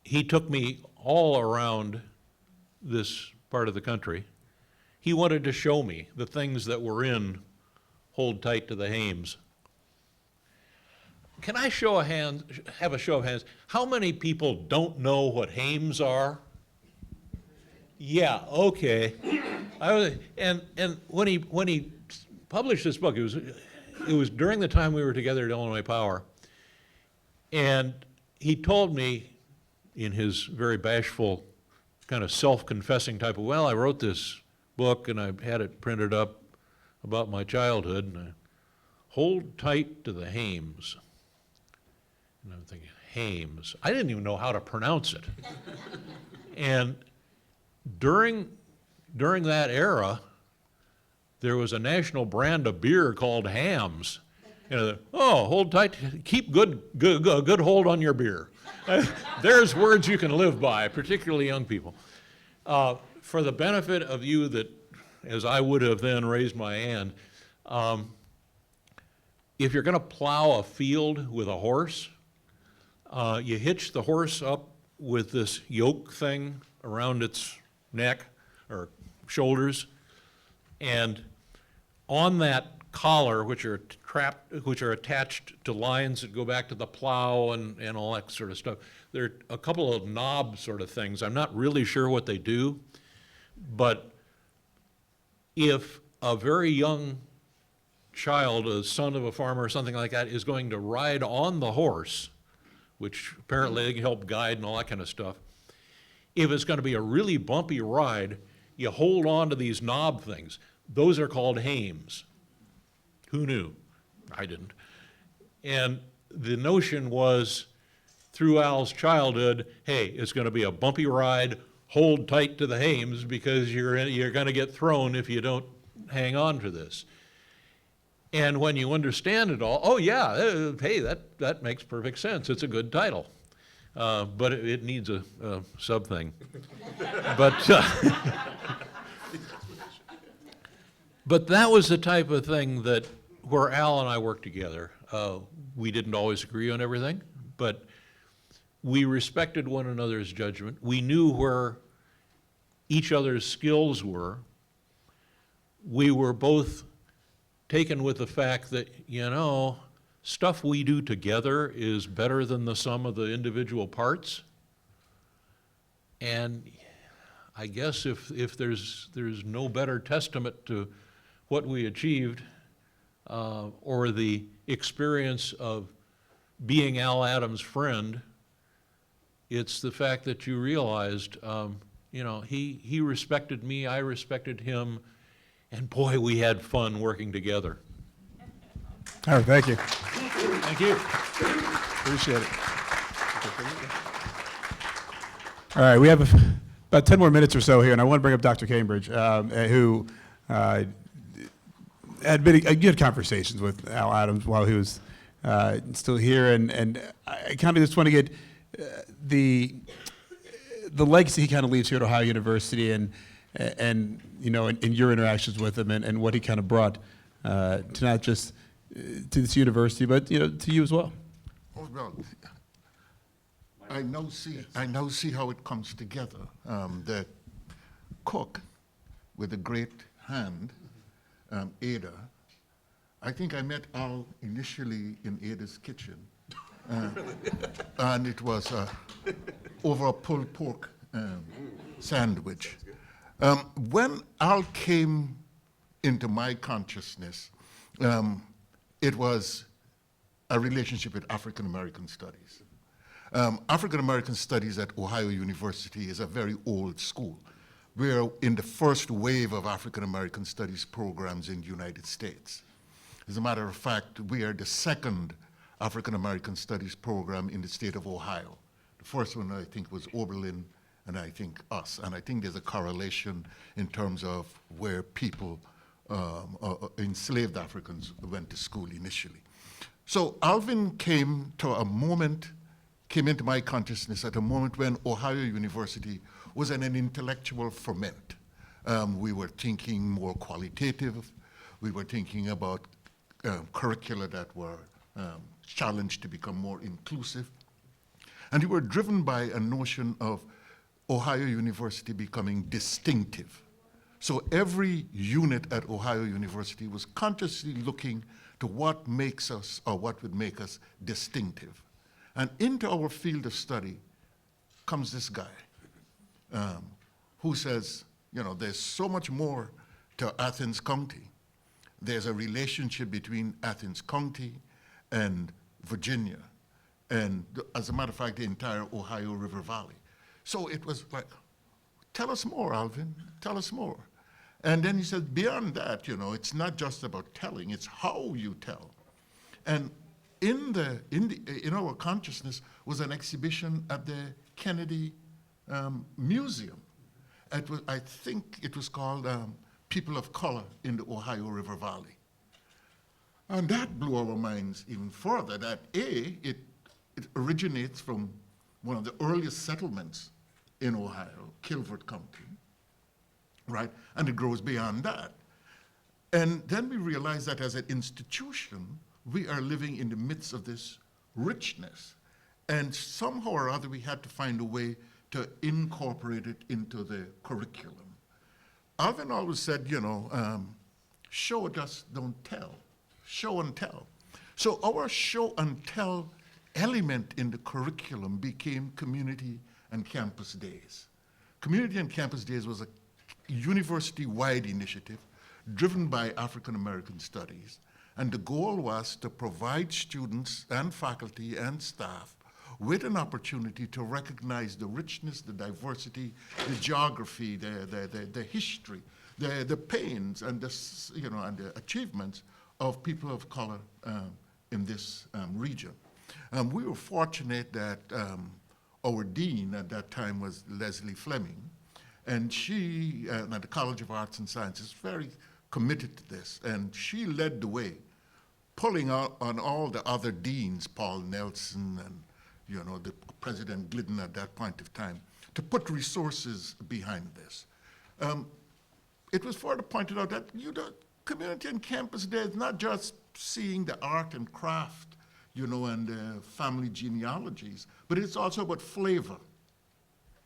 He took me all around this part of the country. He wanted to show me the things that were in Hold Tight to the Hames. can I show a hand, have a show of hands? How many people don't know what hames are? Yeah, okay. And when he published this book, it was during the time we were together at Illinois Power, and he told me in his very bashful, kind of self-confessing type of, well, I wrote this book and I had it printed up about my childhood, and I hold tight to the hames. And I'm thinking, hames? I didn't even know how to pronounce it. And during that era, there was a national brand of beer called Hams. You know, oh, hold tight, keep good hold on your beer. There's words you can live by, particularly young people. For the benefit of you that, as I would have then raised my hand, if you're going to plow a field with a horse, you hitch the horse up with this yoke thing around its neck or shoulders, and on that collar, which are attached to lines that go back to the plow and all that sort of stuff, there are a couple of knob sort of things. I'm not really sure what they do, but if a very young child, a son of a farmer or something like that, is going to ride on the horse, which apparently they can help guide and all that kind of stuff, if it's going to be a really bumpy ride, you hold on to these knob things. Those are called hames. Who knew? I didn't. And the notion was, through Al's childhood, hey, it's going to be a bumpy ride, hold tight to the hames because you're going to get thrown if you don't hang on to this. And when you understand it all, oh yeah, hey, that makes perfect sense. It's a good title. But it needs a sub thing. But that was the type of thing that where Al and I worked together. We didn't always agree on everything, but we respected one another's judgment. We knew where each other's skills were. We were both taken with the fact that, you know, stuff we do together is better than the sum of the individual parts. And I guess if there's no better testament to what we achieved, or the experience of being Al Adams' friend, it's the fact that you realized, you know, he respected me, I respected him, and boy, we had fun working together. All right, thank you. Thank you. Appreciate it. All right, we have about 10 more minutes or so here, and I want to bring up Dr. Cambridge, who had been good conversations with Al Adams while he was still here, and I kind of just want to get the legacy he kind of leaves here at Ohio University, and you know, in your interactions with him, and what he kind of brought to not just to this university, but you know, to you as well. Oh, well, I now see how it comes together. The cook with a great hand, Ada. I think I met Al initially in Ada's kitchen, and it was over a pulled pork sandwich. When Al came into my consciousness, it was a relationship with African American studies. African American studies at Ohio University is a very old school. We're in the first wave of African American studies programs in the United States. As a matter of fact, we are the second African American studies program in the state of Ohio. The first one, I think, was Oberlin, and I think us. And I think there's a correlation in terms of where people, enslaved Africans, went to school initially. So Alvin came into my consciousness at a moment when Ohio University was in an intellectual ferment. We were thinking more qualitative. We were thinking about curricula that were challenged to become more inclusive. And we were driven by a notion of Ohio University becoming distinctive. So every unit at Ohio University was consciously looking to what makes us, or what would make us distinctive. And into our field of study comes this guy who says, you know, there's so much more to Athens County. There's a relationship between Athens County and Virginia, and as a matter of fact, the entire Ohio River Valley. So it was like, tell us more, Alvin, tell us more. And then he said, beyond that, you know, it's not just about telling, it's how you tell. And in our consciousness was an exhibition at the Kennedy Museum. I think it was called People of Color in the Ohio River Valley. And that blew our minds even further, that it originates from one of the earliest settlements in Ohio, Kilvert County, right? And it grows beyond that. And then we realize that as an institution, we are living in the midst of this richness. And somehow or other, we had to find a way to incorporate it into the curriculum. Alvin always said, you know, show just don't tell, show and tell. So our show and tell element in the curriculum became Community and Campus Days. Community and Campus Days was a university-wide initiative driven by African American Studies. And the goal was to provide students and faculty and staff with an opportunity to recognize the richness, the diversity, the geography, the history, the pains, and and the achievements of people of color in this region. We were fortunate that our dean at that time was Leslie Fleming, and she, at the College of Arts and Sciences, very committed to this, and she led the way, pulling out on all the other deans, Paul Nelson and the President Glidden at that point of time, to put resources behind this. It was further pointed out that Community and Campus Day is not just seeing the art and craft, and the family genealogies, but it's also about flavor.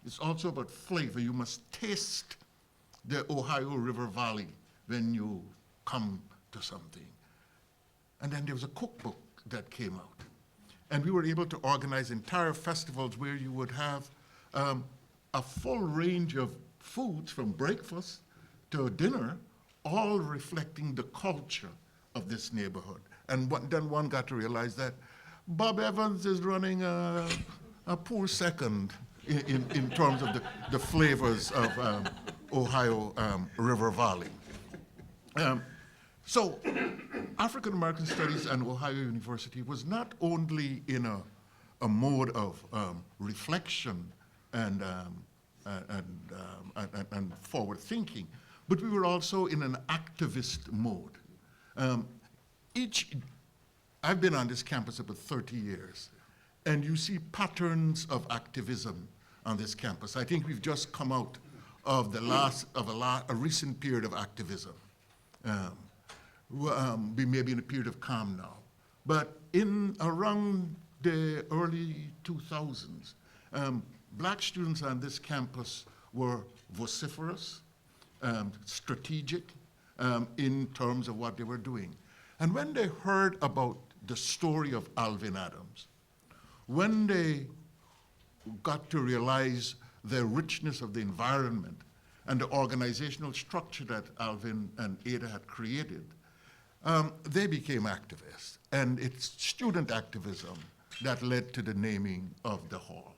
It's also about flavor. You must taste the Ohio River Valley when you come to something. And then there was a cookbook that came out. And we were able to organize entire festivals where you would have a full range of foods from breakfast to dinner, all reflecting the culture of this neighborhood. And then one got to realize that Bob Evans is running a poor second in terms of the flavors of Ohio River Valley. So African American Studies and Ohio University was not only in a mode of reflection and forward thinking, but we were also in an activist mode. I've been on this campus about 30 years, and you see patterns of activism on this campus. I think we've just come out of a recent period of activism. We may be in a period of calm now. But around the early 2000s, black students on this campus were vociferous, strategic in terms of what they were doing. And when they heard about the story of Alvin Adams, when they got to realize the richness of the environment and the organizational structure that Alvin and Ada had created, they became activists. And it's student activism that led to the naming of the hall.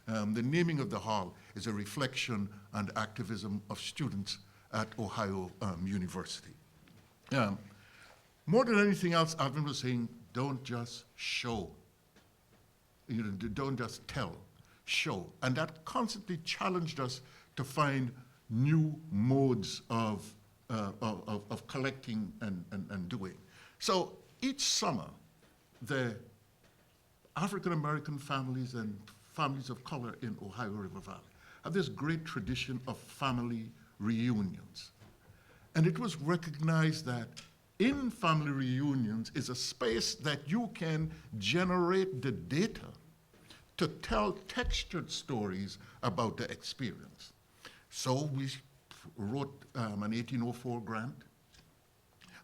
The naming of the hall is a reflection on the activism of students at Ohio University. More than anything else, Alvin was saying, don't just show. Don't just tell, show. And that constantly challenged us to find new modes of collecting and doing. So each summer, the African American families and families of color in Ohio River Valley have this great tradition of family reunions. And it was recognized that in family reunions is a space that you can generate the data to tell textured stories about the experience. So we wrote an 1804 grant,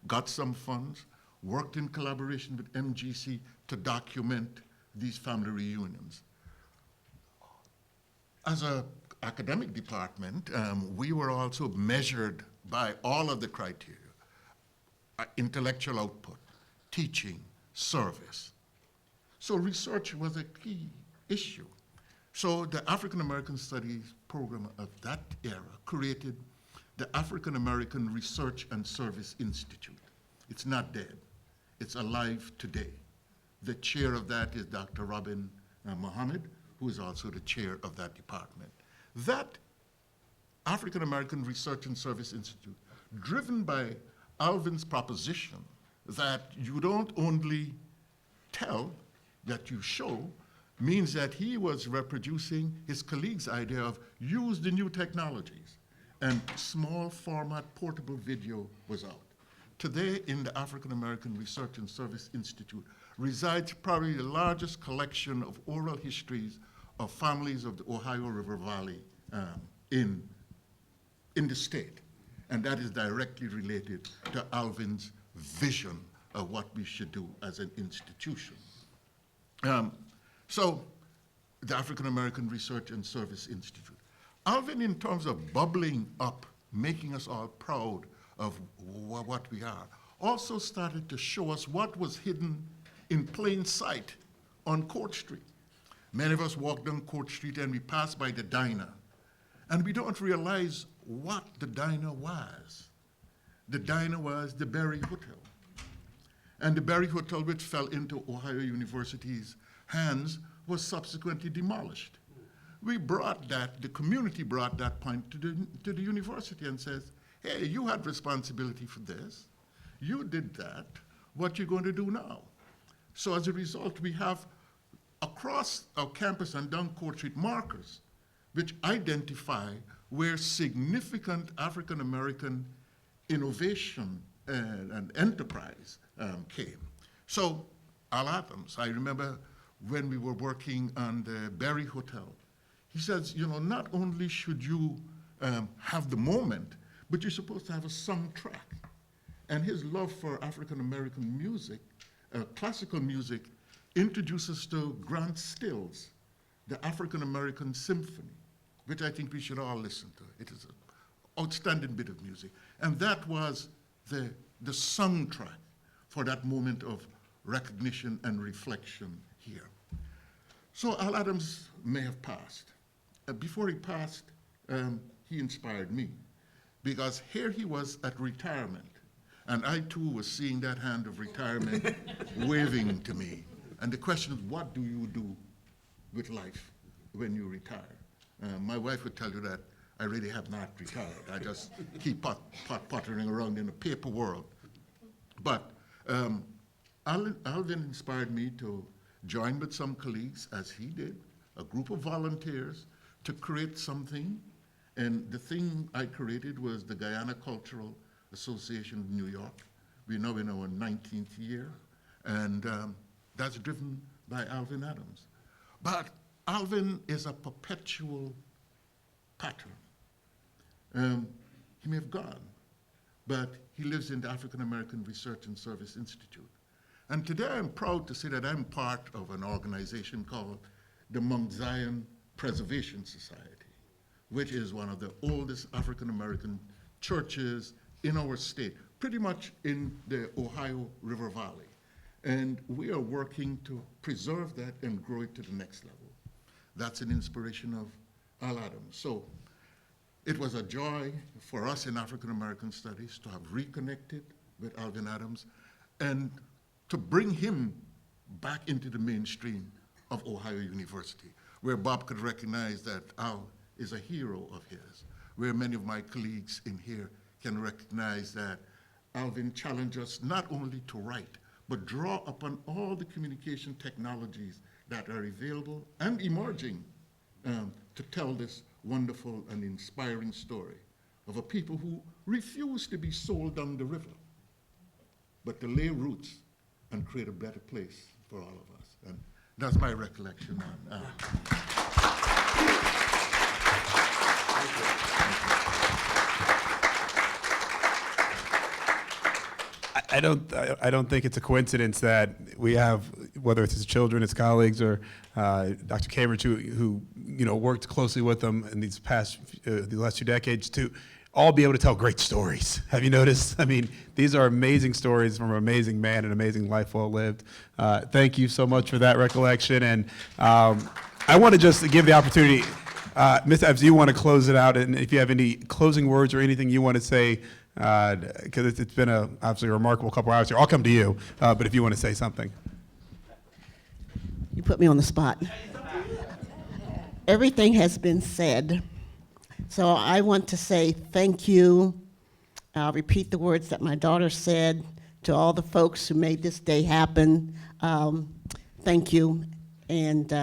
got some funds, worked in collaboration with MGC to document these family reunions. As an academic department, we were also measured by all of the criteria: intellectual output, teaching, service. So research was a key issue. So the African American Studies program of that era created the African American Research and Service Institute. It's not dead. It's alive today. The chair of that is Dr. Robin Mohammed, who is also the chair of that department. That African American Research and Service Institute, driven by Alvin's proposition that you don't only tell, that you show, means that he was reproducing his colleagues' idea of use the new technologies. And small format portable video was out. Today, in the African American Research and Service Institute resides probably the largest collection of oral histories of families of the Ohio River Valley in the state. And that is directly related to Alvin's vision of what we should do as an institution. So the African American Research and Service Institute. Alvin, in terms of bubbling up, making us all proud of what we are, also started to show us what was hidden in plain sight on Court Street. Many of us walk down Court Street and we pass by the diner, and we don't realize what the diner was. The diner was the Berry Hotel. And the Berry Hotel, which fell into Ohio University's hands, was subsequently demolished. We brought that, the community brought that point to the university and says, hey, you had responsibility for this. You did that. What you going to do now? So as a result, we have across our campus and down Court Street markers which identify where significant African-American innovation and enterprise came. So Al Adams, I remember when we were working on the Berry Hotel, he says, you know, not only should you have the moment, but you're supposed to have a sung track. And his love for African-American music, classical music, introduces to Grant Stills, the African-American Symphony, which I think we should all listen to. It is an outstanding bit of music. And that was the sung track for that moment of recognition and reflection here. So Al Adams may have passed. Before he passed, he inspired me, because here he was at retirement, and I too was seeing that hand of retirement waving to me. And the question is, what do you do with life when you retire? My wife would tell you that I really have not retired. I just keep pottering around in a paper world. But Alvin inspired me to join with some colleagues, as he did, a group of volunteers, to create something. And the thing I created was the Guyana Cultural Association of New York. We're now in our 19th year, and that's driven by Alvin Adams. But Alvin is a perpetual pattern. He may have gone, but he lives in the African American Research and Service Institute. And today I'm proud to say that I'm part of an organization called the Mount Zion Preservation Society, which is one of the oldest African American churches in our state, pretty much in the Ohio River Valley. And we are working to preserve that and grow it to the next level. That's an inspiration of Al Adams. So it was a joy for us in African American Studies to have reconnected with Alvin Adams and to bring him back into the mainstream of Ohio University, where Bob could recognize that Al is a hero of his, where many of my colleagues in here can recognize that Alvin challenged us not only to write, but draw upon all the communication technologies that are available and emerging to tell this wonderful and inspiring story of a people who refuse to be sold down the river, but to lay roots and create a better place for all of us. And that's my recollection on I don't think it's a coincidence that we have, whether it's his children, his colleagues, or Dr. Cambridge, who worked closely with them in these the last 2 decades, to all be able to tell great stories. Have you noticed? I mean, these are amazing stories from an amazing man, an amazing life well lived. Thank you so much for that recollection. And I want to just give the opportunity, Ms. Evans, you want to close it out, and if you have any closing words or anything you want to say, because it's been obviously a remarkable couple hours here. I'll come to you, but if you want to say something. You put me on the spot. Everything has been said. So I want to say thank you. I'll repeat the words that my daughter said to all the folks who made this day happen. Thank you. And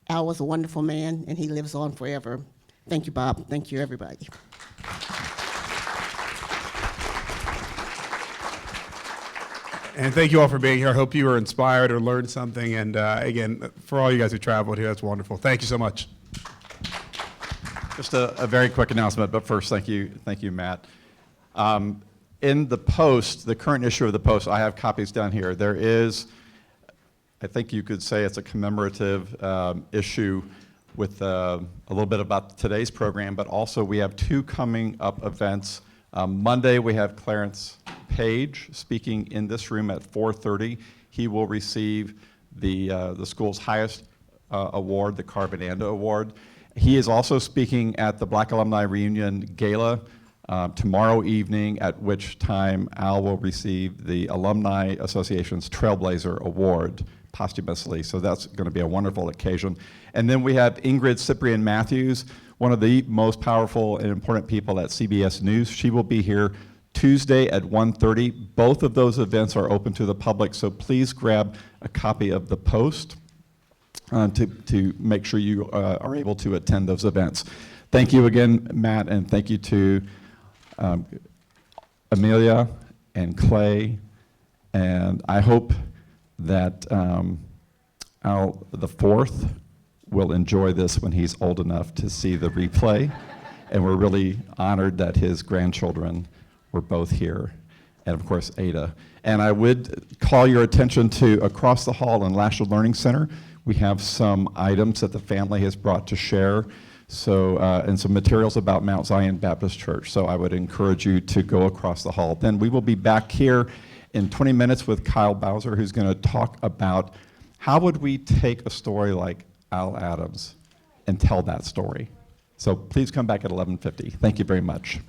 Al was a wonderful man, and he lives on forever. Thank you, Bob. Thank you, everybody. And thank you all for being here. I hope you were inspired or learned something. And again, for all you guys who traveled here, that's wonderful. Thank you so much. Just a very quick announcement, but first, thank you, Matt. In the Post, the current issue of the Post, I have copies down here. There is, I think you could say it's a commemorative issue with a little bit about today's program, but also we have 2 coming up events. Monday, we have Clarence Page speaking in this room at 4:30. He will receive the school's highest award, the Carbonanda Award. He is also speaking at the Black Alumni Reunion Gala tomorrow evening, at which time Al will receive the Alumni Association's Trailblazer Award posthumously. So that's going to be a wonderful occasion. And then we have Ingrid Cyprian Matthews, one of the most powerful and important people at CBS News. She will be here Tuesday at 1:30. Both of those events are open to the public, so please grab a copy of the Post to make sure you are able to attend those events. Thank you again, Matt, and thank you to Amelia and Clay, and I hope that Al the Fourth will enjoy this when he's old enough to see the replay, and we're really honored that his grandchildren were both here, and of course Ada. And I would call your attention to across the hall in Lasher Learning Center. We have some items that the family has brought to share, so and some materials about Mount Zion Baptist Church. So I would encourage you to go across the hall. Then we will be back here in 20 minutes with Kyle Bowser, who's going to talk about how would we take a story like Al Adams and tell that story. So please come back at 11:50. Thank you very much.